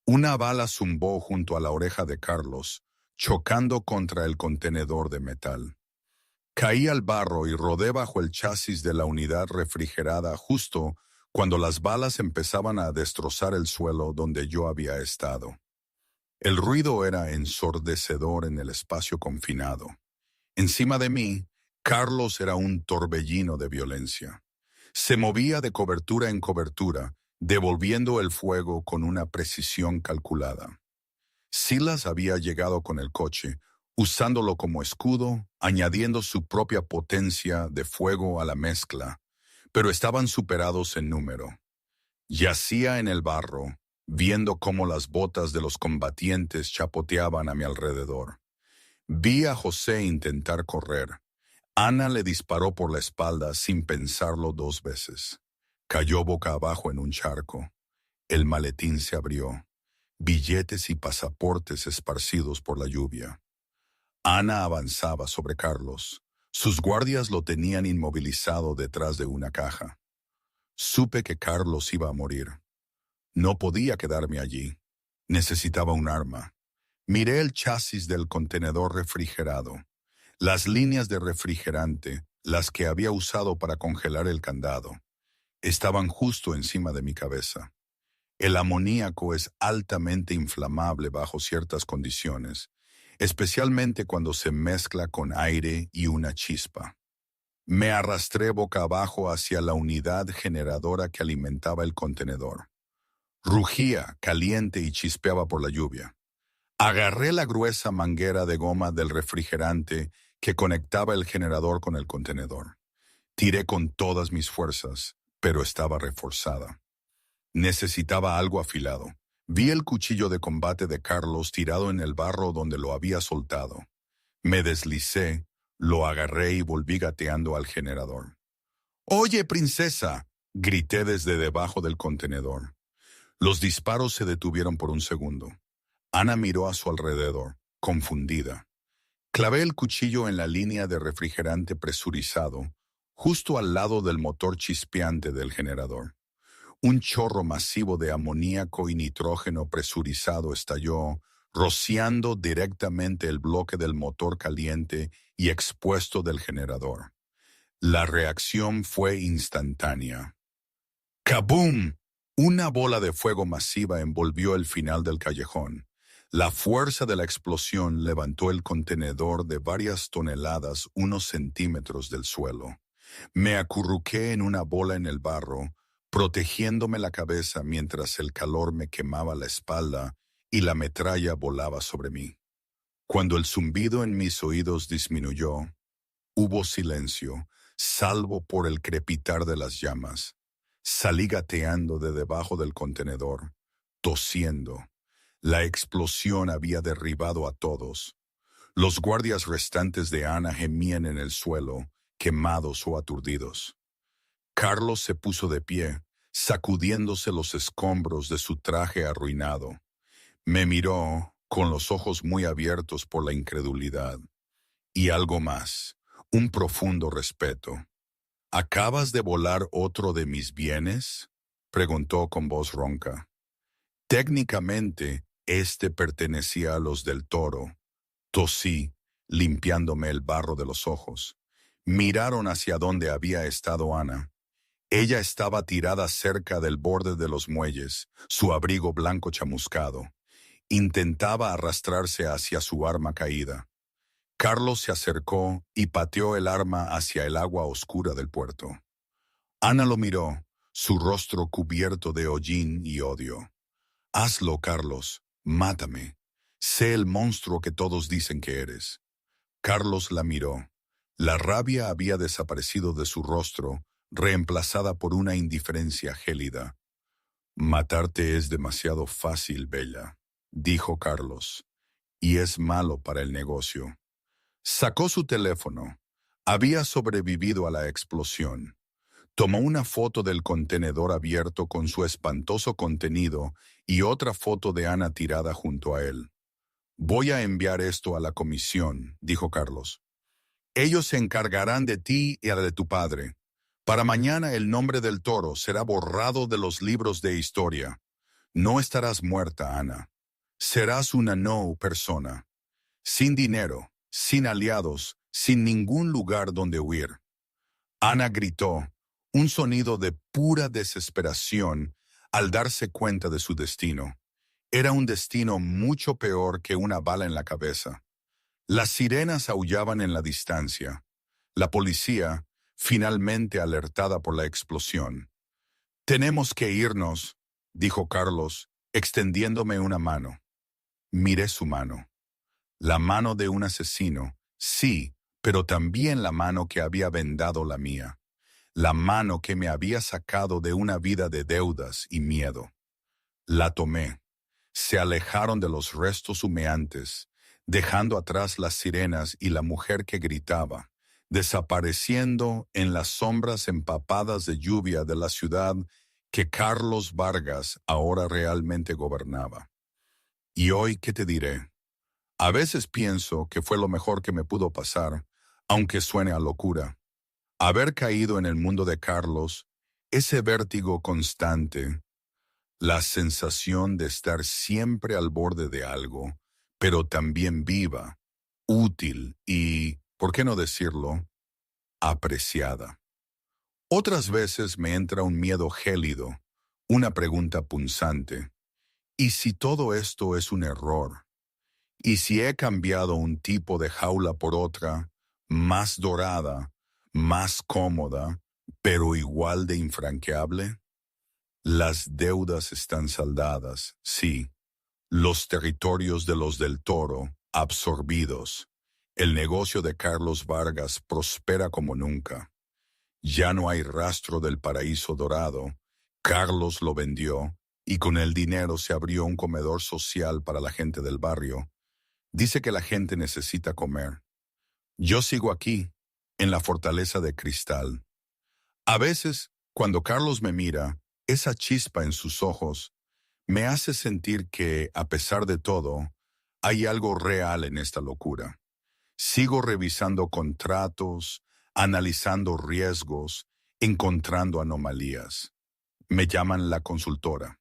Una bala zumbó junto a la oreja de Carlos, chocando contra el contenedor de metal. Caí al barro y rodé bajo el chasis de la unidad refrigerada justo cuando las balas empezaban a destrozar el suelo donde yo había estado. El ruido era ensordecedor en el espacio confinado. Encima de mí, Carlos era un torbellino de violencia. Se movía de cobertura en cobertura, devolviendo el fuego con una precisión calculada. Silas había llegado con el coche, usándolo como escudo, añadiendo su propia potencia de fuego a la mezcla, pero estaban superados en número. Yacía en el barro, viendo cómo las botas de los combatientes chapoteaban a mi alrededor. Vi a José intentar correr. Ana le disparó por la espalda sin pensarlo 2 veces. Cayó boca abajo en un charco. El maletín se abrió. Billetes y pasaportes esparcidos por la lluvia. Ana avanzaba sobre Carlos. Sus guardias lo tenían inmovilizado detrás de una caja. Supe que Carlos iba a morir. No podía quedarme allí. Necesitaba un arma. Miré el chasis del contenedor refrigerado. Las líneas de refrigerante, las que había usado para congelar el candado, estaban justo encima de mi cabeza. El amoníaco es altamente inflamable bajo ciertas condiciones, especialmente cuando se mezcla con aire y una chispa. Me arrastré boca abajo hacia la unidad generadora que alimentaba el contenedor. Rugía, caliente y chispeaba por la lluvia. Agarré la gruesa manguera de goma del refrigerante que conectaba el generador con el contenedor. Tiré con todas mis fuerzas, pero estaba reforzada. Necesitaba algo afilado. Vi el cuchillo de combate de Carlos tirado en el barro donde lo había soltado. Me deslicé, lo agarré y volví gateando al generador. «¡Oye, princesa!», grité desde debajo del contenedor. Los disparos se detuvieron por un segundo. Ana miró a su alrededor, confundida. Clavé el cuchillo en la línea de refrigerante presurizado, justo al lado del motor chispeante del generador. Un chorro masivo de amoníaco y nitrógeno presurizado estalló, rociando directamente el bloque del motor caliente y expuesto del generador. La reacción fue instantánea. ¡Kaboom! Una bola de fuego masiva envolvió el final del callejón. La fuerza de la explosión levantó el contenedor de varias toneladas unos centímetros del suelo. Me acurruqué en una bola en el barro, protegiéndome la cabeza mientras el calor me quemaba la espalda y la metralla volaba sobre mí. Cuando el zumbido en mis oídos disminuyó, hubo silencio, salvo por el crepitar de las llamas. Salí gateando de debajo del contenedor, tosiendo. La explosión había derribado a todos. Los guardias restantes de Ana gemían en el suelo, quemados o aturdidos. Carlos se puso de pie, sacudiéndose los escombros de su traje arruinado. Me miró, con los ojos muy abiertos por la incredulidad. Y algo más, un profundo respeto. ¿Acabas de volar otro de mis bienes?, preguntó con voz ronca. Técnicamente, este pertenecía a los del Toro. Tosí, limpiándome el barro de los ojos. Miraron hacia donde había estado Ana. Ella estaba tirada cerca del borde de los muelles, su abrigo blanco chamuscado. Intentaba arrastrarse hacia su arma caída. Carlos se acercó y pateó el arma hacia el agua oscura del puerto. Ana lo miró, su rostro cubierto de hollín y odio. Hazlo, Carlos, mátame. Sé el monstruo que todos dicen que eres. Carlos la miró. La rabia había desaparecido de su rostro, reemplazada por una indiferencia gélida. Matarte es demasiado fácil, Bella, dijo Carlos, y es malo para el negocio. Sacó su teléfono. Había sobrevivido a la explosión. Tomó una foto del contenedor abierto con su espantoso contenido y otra foto de Ana tirada junto a él. Voy a enviar esto a la comisión, dijo Carlos. Ellos se encargarán de ti y de tu padre. Para mañana el nombre del Toro será borrado de los libros de historia. No estarás muerta, Ana. Serás una no persona. Sin dinero, sin aliados, sin ningún lugar donde huir. Ana gritó, un sonido de pura desesperación al darse cuenta de su destino. Era un destino mucho peor que una bala en la cabeza. Las sirenas aullaban en la distancia. La policía, finalmente alertada por la explosión. «Tenemos que irnos», dijo Carlos, extendiéndome una mano. Miré su mano. La mano de un asesino, sí, pero también la mano que había vendado la mía. La mano que me había sacado de una vida de deudas y miedo. La tomé. Se alejaron de los restos humeantes, dejando atrás las sirenas y la mujer que gritaba, desapareciendo en las sombras empapadas de lluvia de la ciudad que Carlos Vargas ahora realmente gobernaba. Y hoy, ¿qué te diré? A veces pienso que fue lo mejor que me pudo pasar, aunque suene a locura. Haber caído en el mundo de Carlos, ese vértigo constante, la sensación de estar siempre al borde de algo, pero también viva, útil y, ¿por qué no decirlo?, apreciada. Otras veces me entra un miedo gélido, una pregunta punzante. ¿Y si todo esto es un error? ¿Y si he cambiado un tipo de jaula por otra, más dorada, más cómoda, pero igual de infranqueable? Las deudas están saldadas, sí. Los territorios de los del Toro, absorbidos. El negocio de Carlos Vargas prospera como nunca. Ya no hay rastro del paraíso dorado. Carlos lo vendió y con el dinero se abrió un comedor social para la gente del barrio. Dice que la gente necesita comer. Yo sigo aquí, en la fortaleza de cristal. A veces, cuando Carlos me mira, esa chispa en sus ojos me hace sentir que, a pesar de todo, hay algo real en esta locura. Sigo revisando contratos, analizando riesgos, encontrando anomalías. Me llaman la consultora.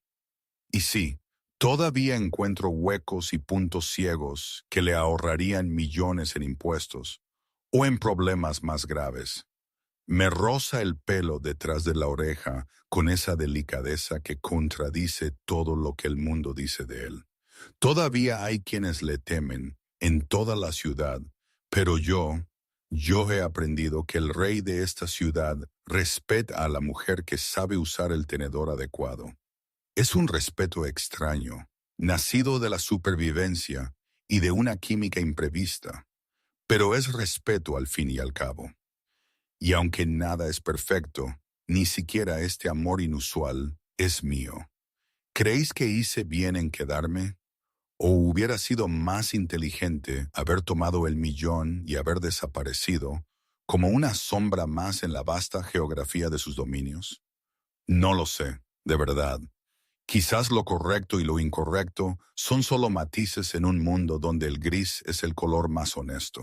Y sí, todavía encuentro huecos y puntos ciegos que le ahorrarían millones en impuestos o en problemas más graves. Me roza el pelo detrás de la oreja con esa delicadeza que contradice todo lo que el mundo dice de él. Todavía hay quienes le temen en toda la ciudad, pero yo he aprendido que el rey de esta ciudad respeta a la mujer que sabe usar el tenedor adecuado. Es un respeto extraño, nacido de la supervivencia y de una química imprevista, pero es respeto al fin y al cabo. Y aunque nada es perfecto, ni siquiera este amor inusual es mío. ¿Creéis que hice bien en quedarme? ¿O hubiera sido más inteligente haber tomado el millón y haber desaparecido como una sombra más en la vasta geografía de sus dominios? No lo sé, de verdad. Quizás lo correcto y lo incorrecto son solo matices en un mundo donde el gris es el color más honesto.